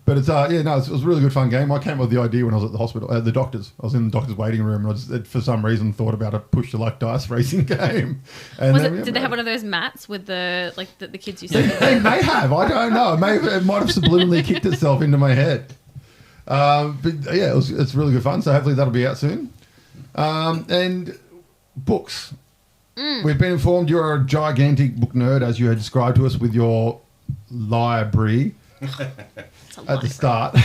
But it was a really good fun game. I came up with the idea when I was at the hospital, the doctor's. I was in the doctor's waiting room, and I just, for some reason, thought about a push your luck dice racing game. And Did they have one of those mats with the kids used to They may have. I don't know. It might have subliminally kicked itself into my head. But yeah, it's really good fun. So hopefully that'll be out soon. And books. We've been informed you're a gigantic book nerd, as you had described to us with your library at the start.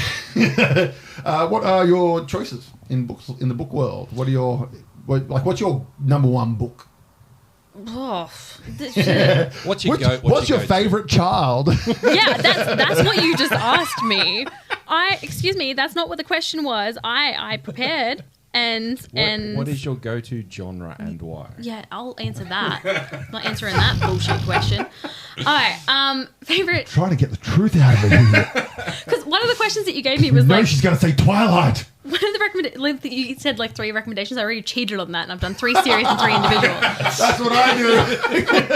What are your choices in books in the book world? What's your number one book? Oh, What's your favourite child? yeah, that's what you just asked me. Excuse me, that's not what the question was. I prepared and what is your go-to genre and why? Yeah, I'll answer that. I'm not answering that bullshit question. All right, favorite. Trying to get the truth out of it. Because one of the questions that you gave me was she's going to say Twilight. One of the you said like 3 recommendations. I already cheated on that, and I've done 3 series and 3 individual. That's what I do.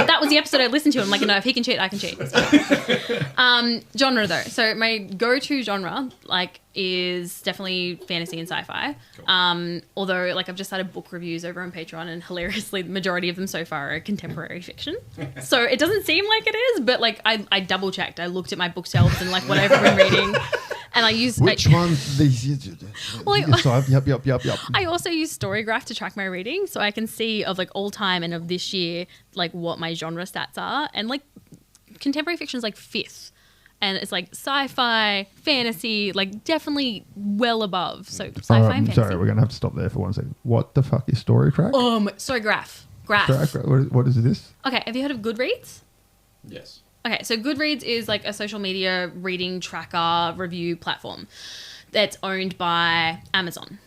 That was the episode I listened to. I'm like, no, if he can cheat, I can cheat. So. Genre though, so my go-to genre is definitely fantasy and sci-fi. Cool. Although I've just started book reviews over on Patreon, and hilariously, the majority of them so far are contemporary fiction. So it doesn't seem like it is, but I double checked. I looked at my bookshelves and what I've been reading. And I use which ones these? Yep. I also use Storygraph to track my reading, so I can see of all time and of this year what my genre stats are. And contemporary fiction is 5th, and it's sci-fi, fantasy, definitely well above. So sci-fi and fantasy. Sorry, we're gonna have to stop there for 1 second. What the fuck is Storytrack? Storygraph. Graph. What is this? Okay, have you heard of Goodreads? Yes. Okay, so Goodreads is a social media reading tracker review platform that's owned by Amazon.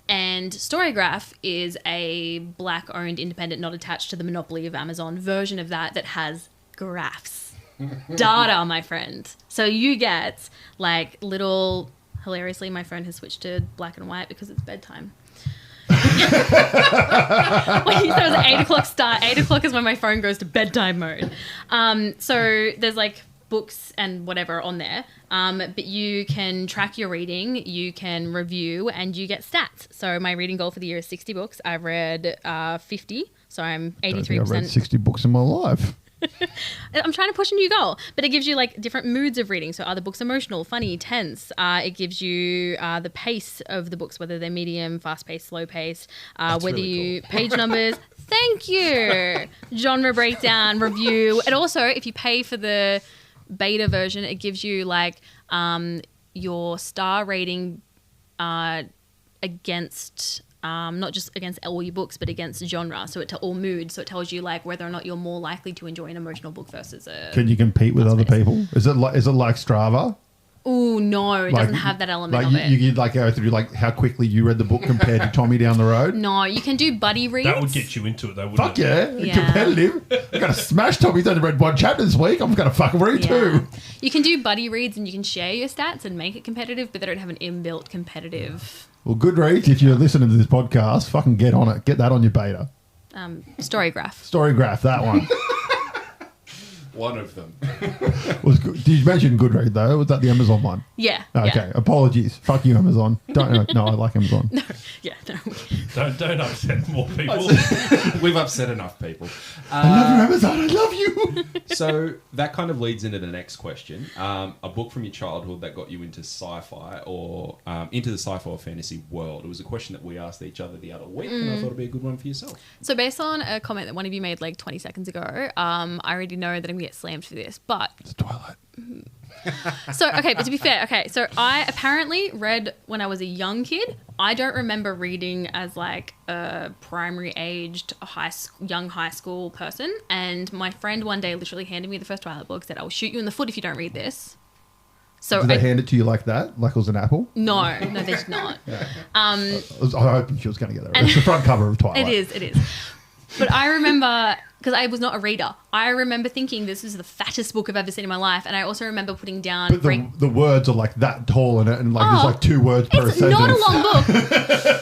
And Storygraph is a Black-owned, independent, not attached to the monopoly of Amazon version of that has graphs. Data, my friend. So you get little... Hilariously, my phone has switched to black and white because it's bedtime. Wait, so it's 8 o'clock start. 8 o'clock is when my phone goes to bedtime mode. So there's books and whatever on there. But you can track your reading, you can review, and you get stats. So my reading goal for the year is 60 books. I've read 50, so I'm 83%. I've read 60 books in my life. I'm trying to push a new goal, but it gives you different moods of reading. So are the books emotional, funny, tense? It gives you the pace of the books, whether they're medium, fast-paced, slow-paced, whether really cool. Page numbers. Thank you. Genre breakdown, review. And also, if you pay for the beta version, it gives you your star rating against... not just against all your books, but against genre. So all moods. So it tells you whether or not you're more likely to enjoy an emotional book versus a... Can you compete with other people? Is it like Strava? Oh no, it doesn't have that element of it. You go through how quickly you read the book compared to Tommy down the road? No, you can do buddy reads. That would get you into it though, wouldn't Fuck it? yeah. Competitive. I'm going to smash Tommy. He's only read 1 chapter this week. I'm going to fucking read 2. You can do buddy reads and you can share your stats and make it competitive, but they don't have an inbuilt competitive... Well, Goodreads, if you're listening to this podcast, fucking get on it. Get that on your beta. Storygraph, that one. One of them. Did you mention Goodreads, though? Was that the Amazon one? Yeah. Okay, yeah. Apologies. Fuck you, Amazon. No, I like Amazon. No. Don't upset more people. We've upset enough people. I love you, Amazon. I love you. So that kind of leads into the next question. A book from your childhood that got you into sci-fi or into the sci-fi or fantasy world. It was a question that we asked each other the other week, and I thought it'd be a good one for yourself. So based on a comment that one of you made 20 seconds ago, I already know that I'm going to get slammed for this, but... It's Twilight. So, okay, but to be fair, so I apparently read when I was a young kid. I don't remember reading as a primary aged young high school person. And my friend one day literally handed me the first Twilight book, said, "I will shoot you in the foot if you don't read this." So did they hand it to you like that? Like it was an apple? No, they did not. Yeah. I was hoping she was going to get that. It's the front cover of Twilight. It is. But I remember, because I was not a reader, I remember thinking this is the fattest book I've ever seen in my life. And I also remember putting down... But the words are that tall in it, and there's 2 words per sentence. It's not a long book.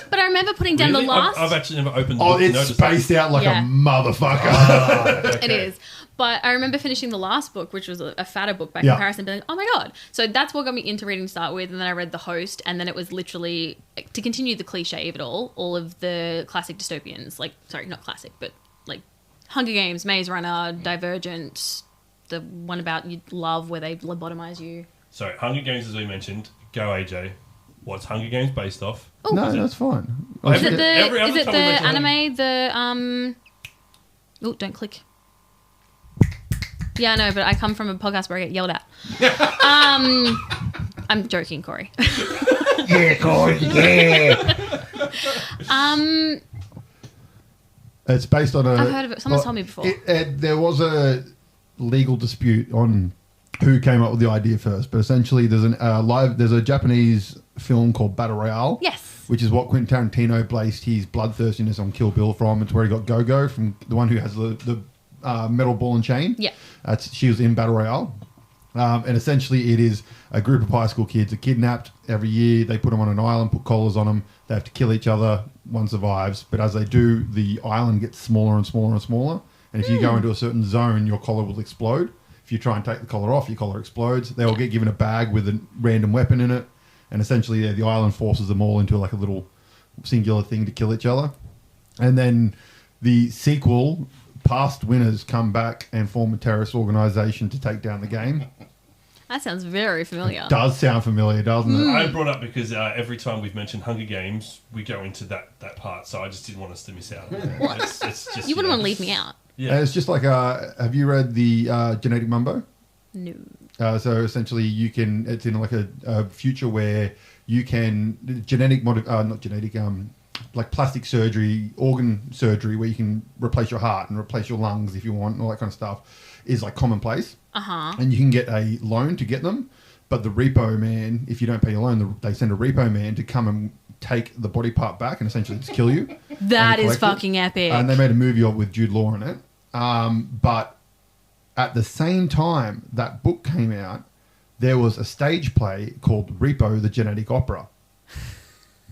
But I remember putting down the last... I've actually never opened the book. Oh, it's spaced out like a motherfucker. Okay. It is. But I remember finishing the last book, which was a fatter book by comparison, being like, oh my God. So that's what got me into reading to start with. And then I read The Host. And then it was literally, to continue the cliche of it all of the classic dystopians, not classic, but Hunger Games, Maze Runner, Divergent, the one about love where they lobotomize you. So Hunger Games, as we mentioned, go AJ. What's Hunger Games based off? No, that's fine. Is it the anime, Oh, don't click. Yeah, I know, but I come from a podcast where I get yelled at. I'm joking, Corey. Yeah, Corey, yeah. It's based on a... I've heard of it. Someone's told me before. There was a legal dispute on who came up with the idea first, but essentially there's a Japanese film called Battle Royale. Yes. Which is what Quentin Tarantino based his bloodthirstiness on Kill Bill from. It's where he got Go-Go from, the one who has the metal ball and chain. Yeah. She was in Battle Royale. And essentially it is a group of high school kids are kidnapped every year. They put them on an island, put collars on them. They have to kill each other. One survives. But as they do, the island gets smaller and smaller and smaller. And if you go into a certain zone, your collar will explode. If you try and take the collar off, your collar explodes. They all get given a bag with a random weapon in it. And essentially the island forces them all into like a little singular thing to kill each other. And then the sequel, past winners come back and form a terrorist organisation to take down the game. That sounds very familiar. It does sound familiar, doesn't it? I brought up because every time we've mentioned Hunger Games, we go into that part, so I just didn't want us to miss out. What? It's just, You wouldn't want to leave me out. Yeah. It's just like, have you read the Genetic Mumbo? No. So essentially it's in like a future where you can, like plastic surgery, organ surgery, where you can replace your heart and replace your lungs if you want, and all that kind of stuff, is like commonplace. And you can get a loan to get them, but the repo man, if you don't pay your loan, they send a repo man to come and take the body part back and essentially just kill you. That is fucking epic. And they made a movie with Jude Law in it. But at the same time that book came out, there was a stage play called Repo, the Genetic Opera,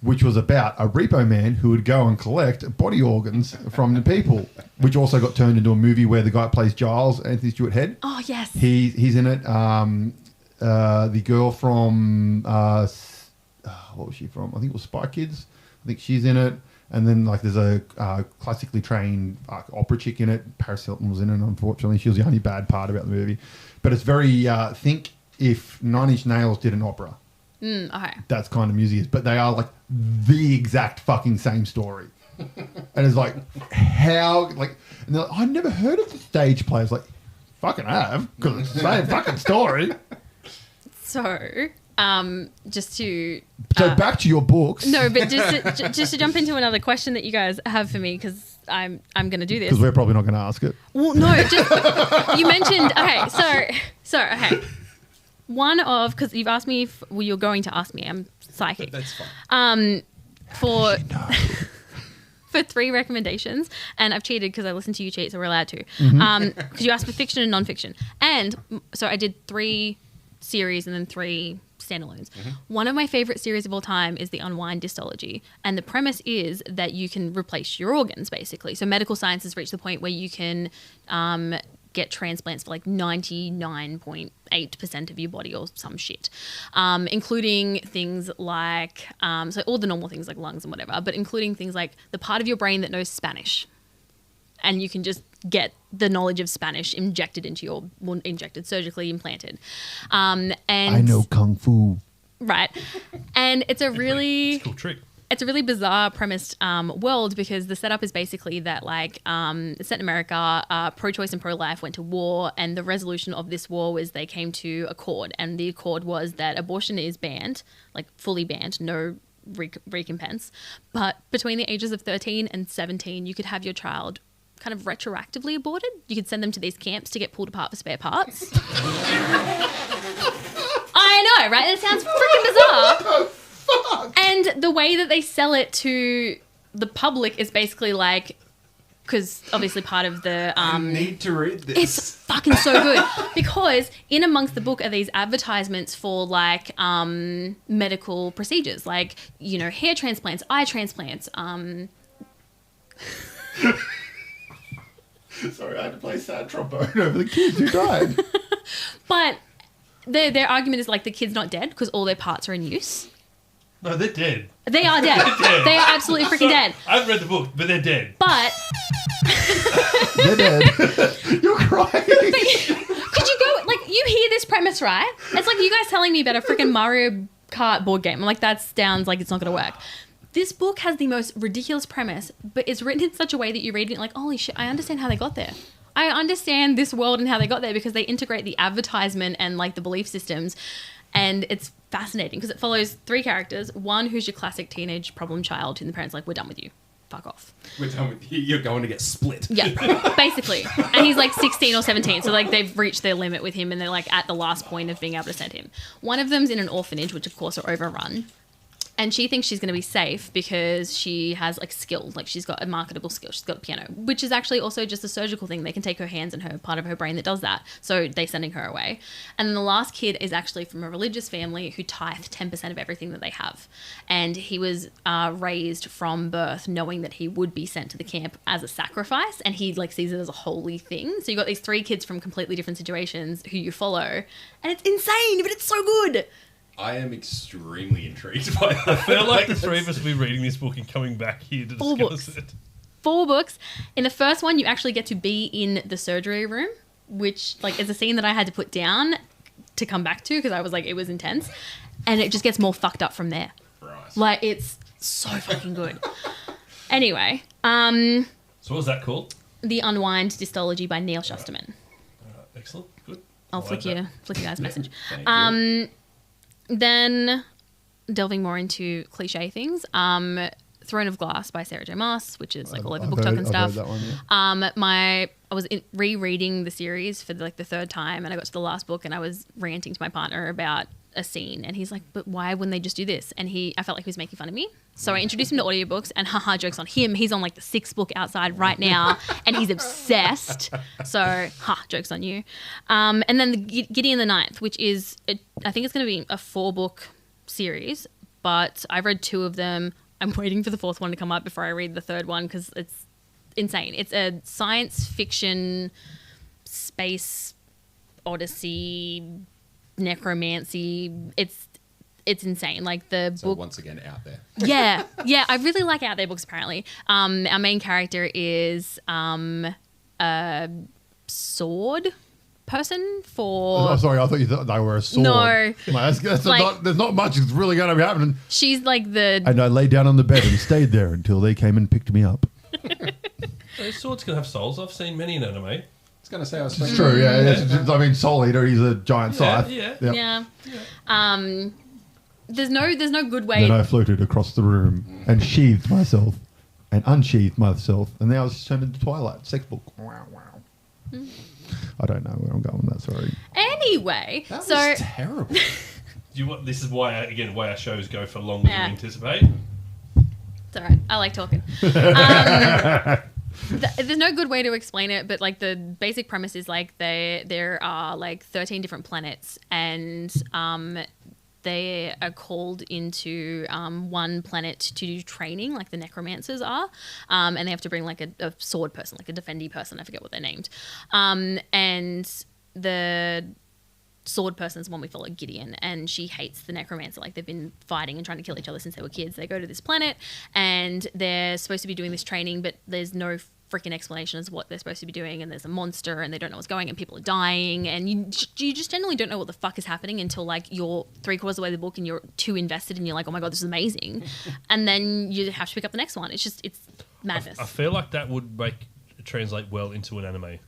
which was about a repo man who would go and collect body organs from the people, which also got turned into a movie where the guy plays Giles, Anthony Stewart Head. Oh, yes. He's in it. The girl from... what was she from? I think it was Spy Kids. I think she's in it. And then like there's a classically trained opera chick in it. Paris Hilton was in it, unfortunately. She was the only bad part about the movie. But it's very... think if Nine Inch Nails did an opera. Okay. That's kind of music is. But they are like the exact fucking same story. And it's like, how... like, and they're like, I've never heard of the stage play. It's like, fucking have, because it's the same fucking story. So... just to back to your books. No, but just to jump into another question that you guys have for me, because I'm going to do this. Because we're probably not going to ask it. Well, no, just you mentioned. Okay, so okay. One of, because you've asked me if you're going to ask me. I'm psychic. That's fine. For 3 recommendations, and I've cheated because I listened to you cheat, so we're allowed to. Because you asked for fiction and non-fiction, and so I did 3 series and then 3 standalones. One of my favorite series of all time is the Unwind Dystology, and the premise is that you can replace your organs, basically. So medical science has reached the point where you can get transplants for like 99.8% of your body or some shit, including things like so all the normal things like lungs and whatever, but including things like the part of your brain that knows Spanish, and you can just get the knowledge of Spanish injected into your, well, injected, surgically implanted. And I know Kung Fu. Right. And it's a really... It's a cool trick. It's a really bizarre premised world, because the setup is basically that, like, it's set in America, pro-choice and pro-life went to war, and the resolution of this war was they came to accord, and the accord was that abortion is banned, like fully banned, no recompense, but between the ages of 13 and 17, you could have your child kind of retroactively aborted. You could send them to these camps to get pulled apart for spare parts. I know, right? It sounds freaking bizarre. And the way that they sell it to the public is basically like, because obviously part of the... I need to read this. It's fucking so good. Because in amongst the book are these advertisements for like medical procedures, like, you know, hair transplants, eye transplants, Sorry, I had to play sad trombone over the kids who died. But their argument is like the kid's not dead because all their parts are in use. No, they're dead. They are dead. Dead. They are absolutely freaking dead. I haven't read the book, but they're dead. But They're dead. You're crying. could you go, like, you hear this premise, right? It's like you guys telling me about a freaking Mario Kart board game. I'm like, that sounds like it's not going to work. This book has the most ridiculous premise, but it's written in such a way that you read it like, holy shit, I understand how they got there. I understand this world and how they got there because they integrate the advertisement and like the belief systems. And it's fascinating because it follows 3 characters. One who's your classic teenage problem child who the parents are like, we're done with you. Fuck off. We're done with you. You're going to get split. Yeah, basically. And he's like 16 or 17. So like they've reached their limit with him and they're like at the last point of being able to send him. One of them's in an orphanage, which of course are overrun. And she thinks she's going to be safe because she has like skills, like she's got a marketable skill. She's got a piano, which is actually also just a surgical thing. They can take her hands and her part of her brain that does that. So they're sending her away. And then the last kid is actually from a religious family who tithe 10% of everything that they have. And he was raised from birth knowing that he would be sent to the camp as a sacrifice. And he like sees it as a holy thing. So you got these 3 kids from completely different situations who you follow. And it's insane, but it's so good. I am extremely intrigued by that. I feel like the 3 of us will be reading this book and coming back here to Four discuss books. it. 4 books. In the first one, you actually get to be in the surgery room, which like is a scene that I had to put down to come back to because I was like, it was intense. And it just gets more fucked up from there. Right. Like, it's so fucking good. Anyway, So what was that called? The Unwind Dystology by Neil Shusterman. Excellent. Good. I'll I flick like you guys a message. Thank you. Then delving more into cliche things, Throne of Glass by Sarah J. Maas, which is like all over Book Talk and stuff. I've heard that one, I was rereading the series for like the 3rd time, and I got to the last book, and I was ranting to my partner about a scene, and he's like, "But why wouldn't they just do this?" And I felt like he was making fun of me, so I introduced him to audiobooks, and haha, jokes on him. He's on like the 6th book outside right now, and he's obsessed. So, jokes on you. And then the Gideon the Ninth, which is I think it's going to be a 4-book series, but I've read 2 of them. I'm waiting for the 4th one to come up before I read the 3rd one because it's insane. It's a science fiction space odyssey necromancy. It's insane. Like the So book. once again, out there. Yeah. I really like out there books. Apparently, our main character is a sword person for. Oh, sorry, I thought you thought they were a sword. No. Like, that's Like- not, there's not much that's really going to be happening. She's like the. And I lay down on the bed and stayed there until they came and picked me up. Those swords can have souls. I've seen many in anime. I was going to say I was It's true, yeah. I mean, Soul Eater, he's a giant scythe. Yeah. Yep. Yeah. There's no good way. Then I floated across the room and sheathed myself and unsheathed myself, and now it's turned into Twilight. Sex book. Wow. I don't know where I'm going with that, sorry. Anyway, That so was terrible. This is why our shows go for longer Yeah. than we anticipate. it's all right. I like talking. There's no good way to explain it, but like the basic premise is like there are like 13 different planets, and they are called into one planet to do training, like the necromancers are, and they have to bring like a sword person, like a defendy person. I forget what they're named, and the sword person is the one we follow, Gideon, and she hates the necromancer. Like they've been fighting and trying to kill each other since they were kids. They go to this planet and they're supposed to be doing this training, but there's no freaking explanation as to what they're supposed to be doing, and there's a monster and they don't know what's going, and people are dying, and you just generally don't know what the fuck is happening until like you're 3/4 of the way the book and you're too invested and you're like, oh my god, this is amazing. And then you have to pick up the next one. It's madness. I feel like that would translate well into an anime.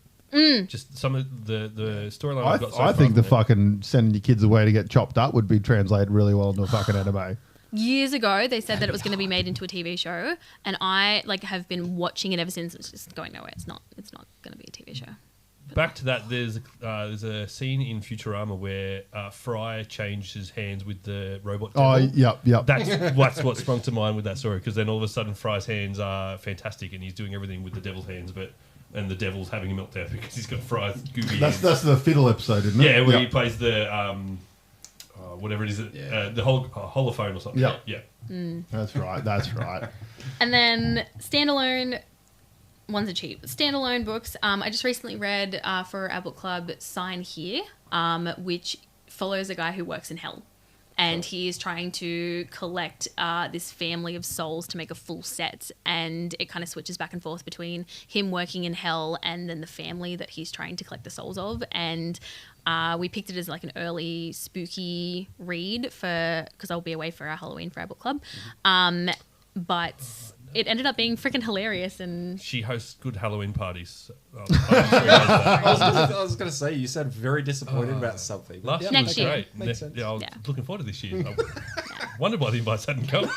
Just some of the storyline I've got so I far think the from it. fucking sending your kids away to get chopped up would be translated really well into a fucking anime. Years ago, they said that it was going to be made into a TV show, and I like have been watching it ever since. It's just going nowhere. It's not going to be a TV show. Back to that, there's a scene in Futurama where Fry changes hands with the robot devil. Oh, yep. That's what sprung to mind with that story, because then all of a sudden Fry's hands are fantastic and he's doing everything with the devil's hands, and the devil's having a meltdown because he's got Fry's goopy hands. That's the fiddle episode, isn't it? Yeah, where he Yep. plays the whatever it is, the whole holophone or something. Yeah. Yeah. That's right. And then standalone ones are cheap. Standalone books. I just recently read for our book club Sign Here, which follows a guy who works in hell. And he is trying to collect this family of souls to make a full set. And it kind of switches back and forth between him working in hell and then the family that he's trying to collect the souls of. And we picked it as like an early spooky read because I'll be away for our Halloween for our book club. but it ended up being freaking hilarious. And She hosts good Halloween parties. I'm sure he does that. I was going to say, you sound very disappointed about something. Last year Next was year. great. Makes sense. Yeah, I was Yeah. looking forward to this year. I wondered why the invites hadn't come.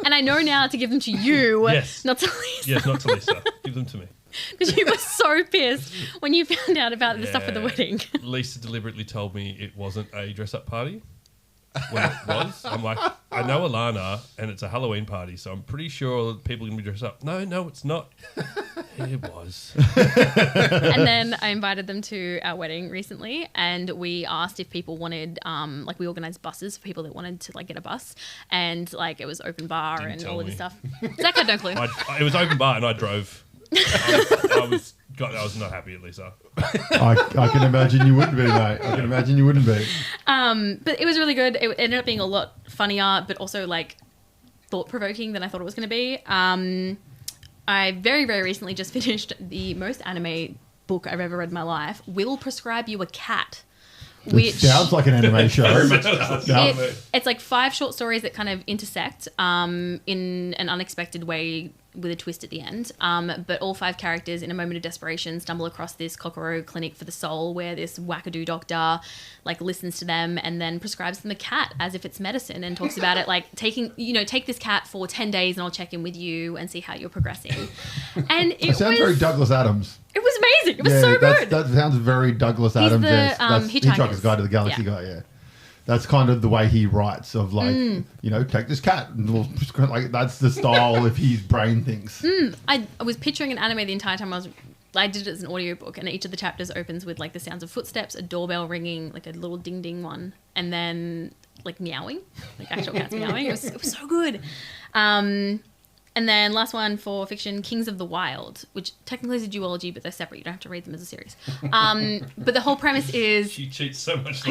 and I know now to give them to you, Yes. not to Lisa, Yes, not to Lisa. Give them to me. because you were so pissed when you found out about the stuff at the Yeah. wedding. Lisa deliberately told me it wasn't a dress-up party when it was. I'm like, I know Alana, and it's a Halloween party, so I'm pretty sure people are going to be dressed up. No, it's not. It was. And then I invited them to our wedding recently, and we asked if people wanted, like we organised buses for people that wanted to like get a bus, and like it was open bar Didn't and tell all of this me. stuff. Zach had no clue. It was open bar, and I drove. I was not happy at Lisa. I can imagine you wouldn't be, mate. I can imagine you wouldn't be. But it was really good. It ended up being a lot funnier, but also like thought-provoking than I thought it was going to be. I very, very recently just finished the most anime book I've ever read in my life. Will Prescribe You a Cat. It sounds like an anime show. Very much does. Yeah. It's like 5 short stories that kind of intersect in an unexpected way with a twist at the end. But all 5 characters, in a moment of desperation, stumble across this Kokoro clinic for the soul, where this wackadoo doctor like listens to them and then prescribes them a cat as if it's medicine, and talks about it like take this cat for 10 days and I'll check in with you and see how you're progressing. And It sounds very Douglas Adams. It was amazing. It was so good. That sounds very Douglas He's Adams. the, Yes. That's Hitchhiker's Guide to the Galaxy yeah. guy, yeah. That's kind of the way he writes, of like, take this cat. And we'll prescribe, like, that's the style if his brain thinks. I was picturing an anime the entire time I did it as an audiobook, and each of the chapters opens with like the sounds of footsteps, a doorbell ringing, like a little ding ding one, and then like meowing, like actual cats meowing. It was so good. And then last one for fiction, Kings of the Wild, which technically is a duology, but they're separate. You don't have to read them as a series. But the whole premise is... She cheats so much.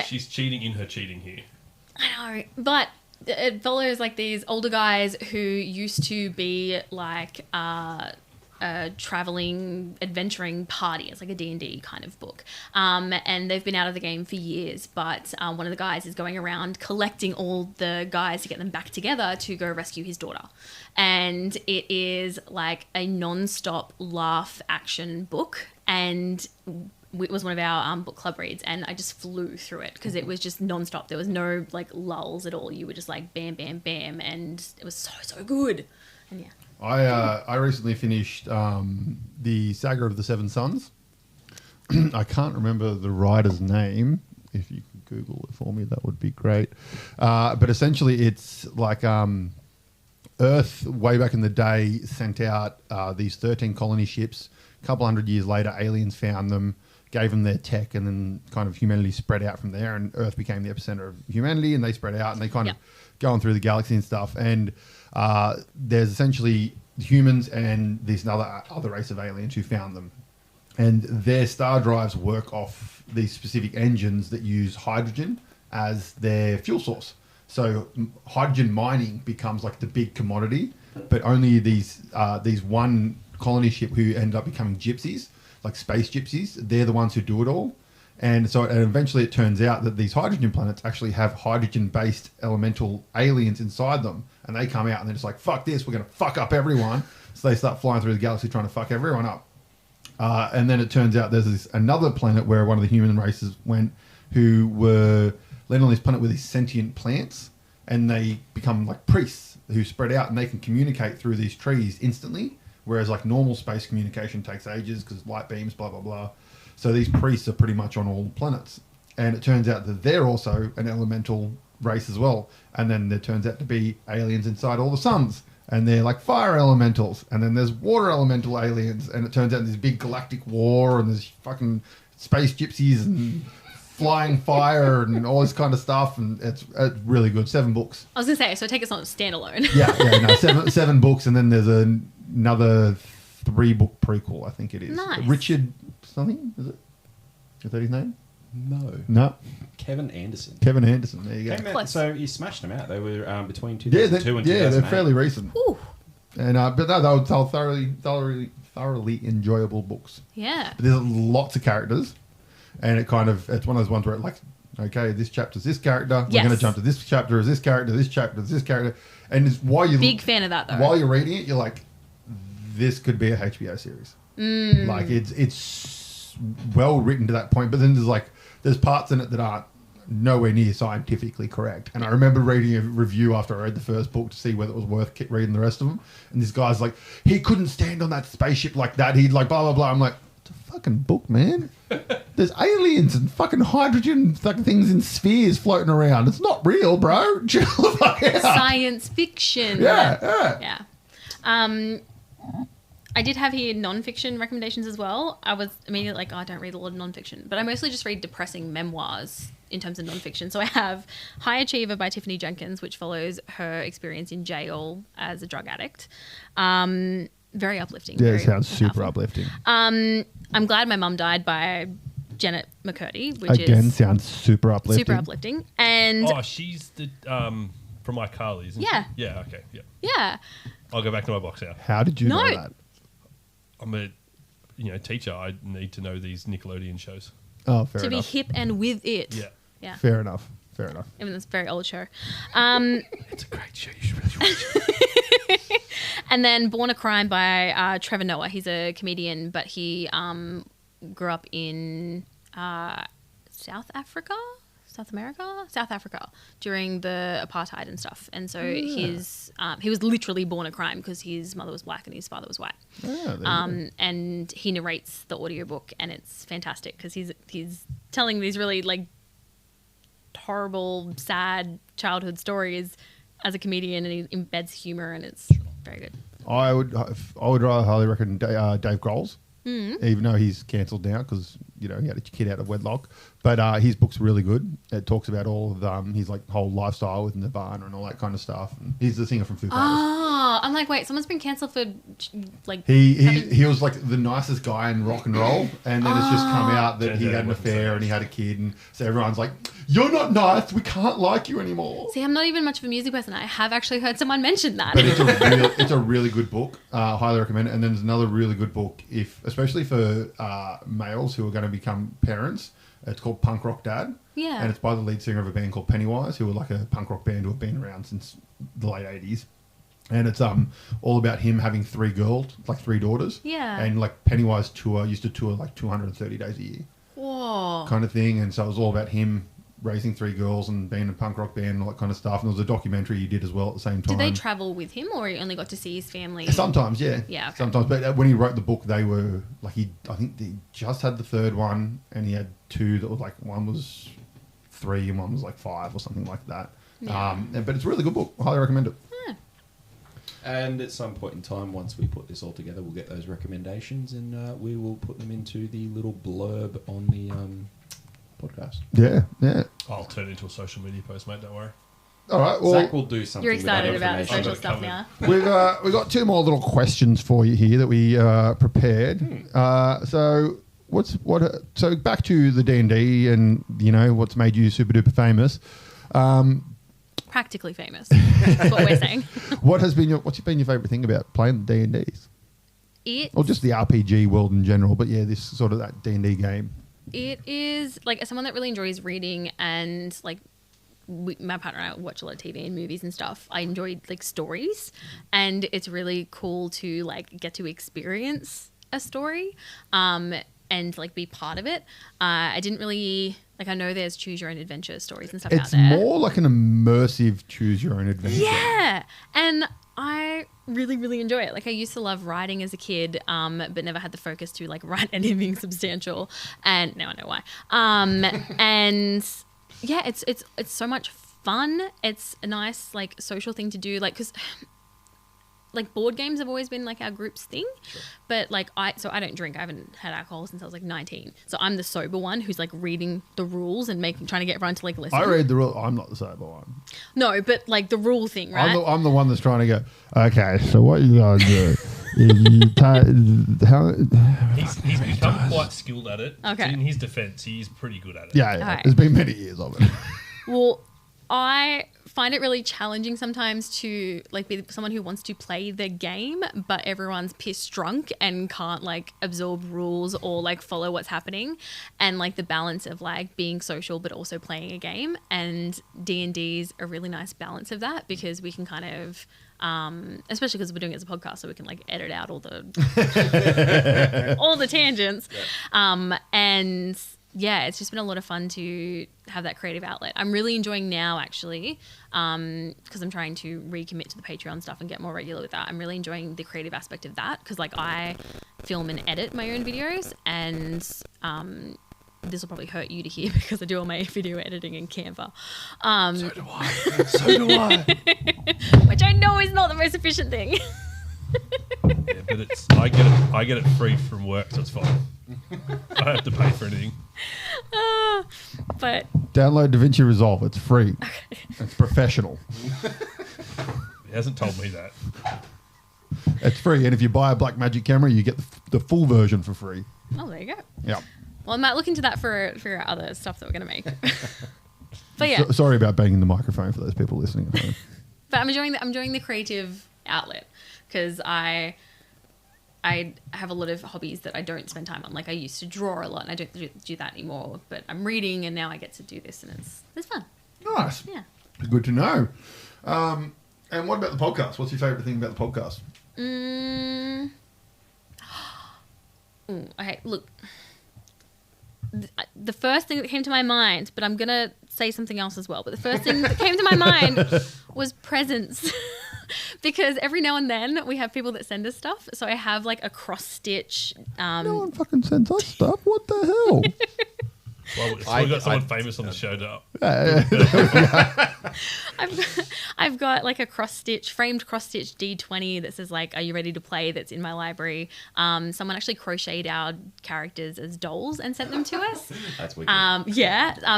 She's cheating in her cheating here. I know, but it follows like these older guys who used to be like a traveling, adventuring party. It's like a D&D kind of book. And they've been out of the game for years, but one of the guys is going around collecting all the guys to get them back together to go rescue his daughter. And it is like a non-stop laugh action book, and it was one of our book club reads, and I just flew through it because it was just non-stop. There was no like lulls at all. You were just like bam, bam, bam, and it was so good. And yeah. I recently finished the Saga of the Seven Sons. I can't remember the writer's name. If you could Google it for me, that would be great. But essentially, it's like Earth, way back in the day, sent out these 13 colony ships. A couple hundred years later, aliens found them, gave them their tech, and then kind of humanity spread out from there, and Earth became the epicenter of humanity, and they spread out, and they kind of going through the galaxy and stuff. And there's essentially humans and this other race of aliens who found them. And their star drives work off these specific engines that use hydrogen as their fuel source. So hydrogen mining becomes like the big commodity, but only these one colony ship who end up becoming gypsies, like space gypsies, they're the ones who do it all. And so eventually it turns out that these hydrogen planets actually have hydrogen-based elemental aliens inside them. And they come out and they're just like, fuck this, we're going to fuck up everyone. So they start flying through the galaxy trying to fuck everyone up. And then it turns out there's another planet where one of the human races went, who were landed on this planet with these sentient plants. And they become like priests who spread out, and they can communicate through these trees instantly. Whereas like normal space communication takes ages because light beams, blah, blah, blah. So these priests are pretty much on all planets. And it turns out that they're also an elemental race as well. And then there turns out to be aliens inside all the suns. And they're like fire elementals. And then there's water elemental aliens. And it turns out there's big galactic war, and there's fucking space gypsies and flying fire and all this kind of stuff. And it's really good. 7 books. I was going to say, so take it on standalone. No, seven books. And then there's another 3-book prequel, I think it is. Nice. Richard something, is it? Is that his name? No. Kevin Anderson. Kevin Anderson, there you go. Came out, Close. so you smashed them out. They were between Yeah, 2002 and 2008. they're fairly recent. Ooh. And but no, they were thoroughly enjoyable books. Yeah. But there's lots of characters, and it's one of those ones where it like Okay, this chapter's this character. Yes. We're going to jump to this chapter as this character, this chapter as this character. And while you Big fan of that, though. While you're reading it, you're like, this could be a HBO series. Like it's well written to that point, but then there's parts in it that aren't nowhere near scientifically correct. And I remember reading a review after I read the first book to see whether it was worth reading the rest of them. And this guy's like, he couldn't stand on that spaceship like that. He'd like blah blah blah. I'm like, it's a fucking book, man. There's aliens and fucking hydrogen fucking things in spheres floating around. It's not real, bro. Chill the fuck out. Science fiction. Yeah. I did have here non-fiction recommendations as well. I was immediately like, I don't read a lot of non-fiction, but I mostly just read depressing memoirs in terms of non-fiction. So I have High Achiever by Tiffany Jenkins, which follows her experience in jail as a drug addict. Very uplifting. Yeah, very it sounds super powerful. uplifting. I'm Glad My Mum Died by Janet McCurdy, which Again, is sounds super uplifting. super uplifting. And she's the from iCarly, isn't Yeah. she? Yeah. Okay. Yeah. yeah, I'll go back to my box now. How did you know No. that? I'm a teacher. I need to know these Nickelodeon shows. Oh, fair to be enough. hip and with it. Yeah. Yeah. Fair enough. Even though it's a very old show. It's a great show. You should really watch it. And then Born a Crime by Trevor Noah. He's a comedian, but he grew up in South Africa during the apartheid and stuff. And so he was literally born a crime because his mother was black and his father was white. Yeah, there you go. And he narrates the audiobook, and it's fantastic because he's telling these really like horrible, sad childhood stories as a comedian, and he embeds humor, and it's very good. I would rather highly recommend Dave Grohl's, even though he's cancelled now because he had a kid out of wedlock. But his book's really good. It talks about all of his like whole lifestyle with Nirvana and all that kind of stuff. And he's the singer from Foo Fighters. Oh, I'm like, wait, someone's been cancelled for like He was like the nicest guy in rock and roll, and then it's just come out that he had an affair and he had a kid, and so everyone's like, "You're not nice. We can't like you anymore." See, I'm not even much of a music person. I have actually heard someone mention that. But it's a really good book. Highly recommend it. And then there's another really good book, especially for males who are going to become parents. It's called Punk Rock Dad. Yeah. And it's by the lead singer of a band called Pennywise, who are like a punk rock band who have been around since the late 80s. And it's all about him having 3 girls, like 3 daughters. Yeah. And like Pennywise used to tour like 230 days a year. Whoa. Kind of thing. And so it was all about him raising 3 girls and being a punk rock band and all that kind of stuff. And there was a documentary he did as well at the same time. Did they travel with him, or he only got to see his family? Sometimes, yeah. Yeah, okay. Sometimes. But when he wrote the book, they were like, I think he just had the 3rd one, and he had 2 that was like, one was 3 and one was like 5 or something like that. Yeah. But it's a really good book. I highly recommend it. And at some point in time, once we put this all together, we'll get those recommendations and we will put them into the little blurb on the podcast. Yeah. I'll turn it into a social media post, mate. Don't worry. All right. Well, Zach will do something. You're excited with that about information. social stuff now. we've got 2 more little questions for you here that we prepared. So back to the D&D and what's made you super duper famous. Practically famous. That's what we're saying. What's been your favorite thing about playing the D&Ds? Or just the RPG world in general, but yeah, this sort of that D&D game. It is like, as someone that really enjoys reading, and like my partner and I watch a lot of TV and movies and stuff. I enjoy like stories, and it's really cool to like get to experience a story and like be part of it. I didn't really like, I know there's choose your own adventure stories and stuff out It's there. more like an immersive choose your own adventure. Yeah. And I really, really enjoy it. Like, I used to love writing as a kid, but never had the focus to like write anything substantial. And now I know why. And yeah, it's so much fun. It's a nice like social thing to do. Like, 'cause like board games have always been like our group's thing, but like I don't drink. I haven't had alcohol since I was like 19. So I'm the sober one who's like reading the rules and trying to get everyone to like listen. I read the rule. I'm not the sober one. No, but like the rule thing, right? I'm the one that's trying to go, okay, so what you guys do is He's become quite skilled at it. Okay. In his defense, he's pretty good at it. Yeah, Alright. there's been many years of it. Well, I find it really challenging sometimes to like be someone who wants to play the game, but everyone's pissed drunk and can't like absorb rules or like follow what's happening, and like the balance of like being social but also playing a game. And D&D is a really nice balance of that, because we can kind of especially because we're doing it as a podcast, so we can like edit out all the all the tangents. And yeah, it's just been a lot of fun to have that creative outlet. I'm really enjoying now, actually, because I'm trying to recommit to the Patreon stuff and get more regular with that. I'm really enjoying the creative aspect of that, because like I film and edit my own videos, and this will probably hurt you to hear because I do all my video editing in Canva. So do I. So do I. Which I know is not the most efficient thing. Yeah, but I get it free from work, so it's fine. I don't have to pay for anything. But Download DaVinci Resolve. It's free. It's professional. He hasn't told me that. It's free, and if you buy a Blackmagic camera, you get the full version for free. oh, there you go. Yeah. Well, I might look into that for other stuff that we're gonna make. But yeah, Sorry about banging the microphone for those people listening at home. but I'm enjoying the creative outlet, because I have a lot of hobbies that I don't spend time on. Like I used to draw a lot, and I don't do that anymore. But I'm reading, and now I get to do this, and it's fun. Nice. Yeah. Good to know. And what about the podcast? What's your favourite thing about the podcast? Okay, look. The first thing that came to my mind, but I'm going to say something else as well, but the first thing that came to my mind was presents. Because every now and then we have people that send us stuff. So I have like a cross-stitch... No one fucking sends us stuff. What the hell? Well, we've got someone famous on the show to... I've got like a framed cross-stitch D20 that says like, "Are you ready to play?" That's in my library. Someone actually crocheted our characters as dolls and sent them to us. That's wicked.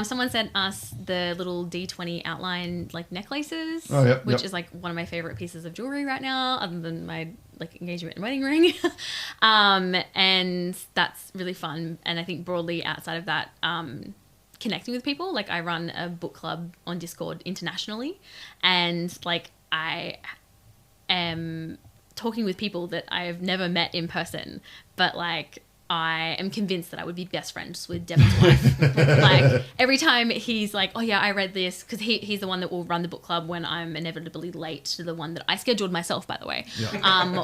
Someone sent us the little D20 outline like necklaces, which is like one of my favorite pieces of jewelry right now, other than my like engagement and wedding ring. And that's really fun. And I think broadly outside of that, connecting with people, like I run a book club on Discord internationally, and like I am talking with people that I've never met in person, but like I am convinced that I would be best friends with Devin's wife. Like every time he's like, "Oh yeah, I read this," because he's the one that will run the book club when I'm inevitably late to the one that I scheduled myself, by the way,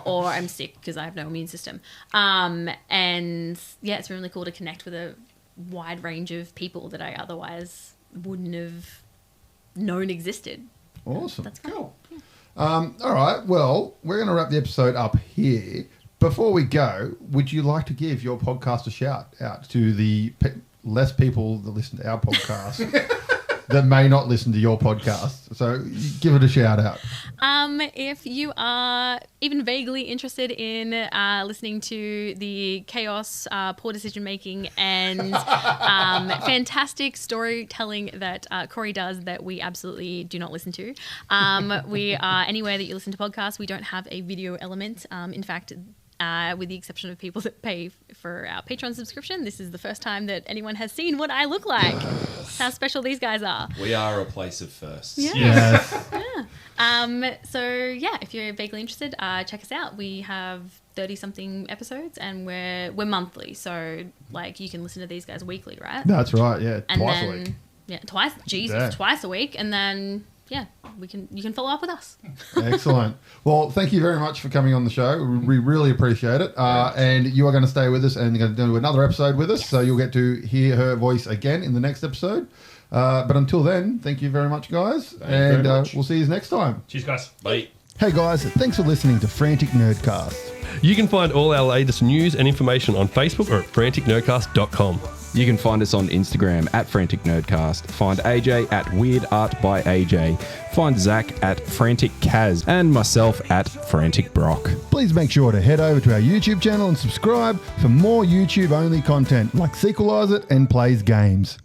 or I'm sick because I have no immune system. And yeah, it's really cool to connect with a wide range of people that I otherwise wouldn't have known existed. Awesome. That's cool. Yeah. All right. Well, we're going to wrap the episode up here. Before we go, would you like to give your podcast a shout out to the less people that listen to our podcast that may not listen to your podcast? So give it a shout out. If you are even vaguely interested in listening to the chaos, poor decision making, and fantastic storytelling that Corey does that we absolutely do not listen to, we are anywhere that you listen to podcasts. We don't have a video element. In fact, with the exception of people that pay for our Patreon subscription, this is the first time that anyone has seen what I look like. That's how special these guys are. We are a place of firsts. Yeah. Yes. Yeah. So yeah, if you're vaguely interested, check us out. We have 30-something episodes, and we're monthly, so like you can listen to these guys weekly, right? That's right. Yeah, and twice then, a week. Yeah, twice. Jesus, Yeah. Twice a week, and then yeah, you can follow up with us. Excellent. Well, thank you very much for coming on the show. We really appreciate it. And you are going to stay with us and going to do another episode with us. Yes. So you'll get to hear her voice again in the next episode. But until then, thank you very much, guys. And we'll see you next time. Cheers, guys. Bye. Hey, guys. Thanks for listening to Frantic Nerdcast. You can find all our latest news and information on Facebook or at franticnerdcast.com. You can find us on Instagram at Frantic Nerdcast. Find AJ at Weird Art by AJ. Find Zach at Frantic Kaz and myself at Frantic Brock. Please make sure to head over to our YouTube channel and subscribe for more YouTube-only content like Sequelize It and Plays Games.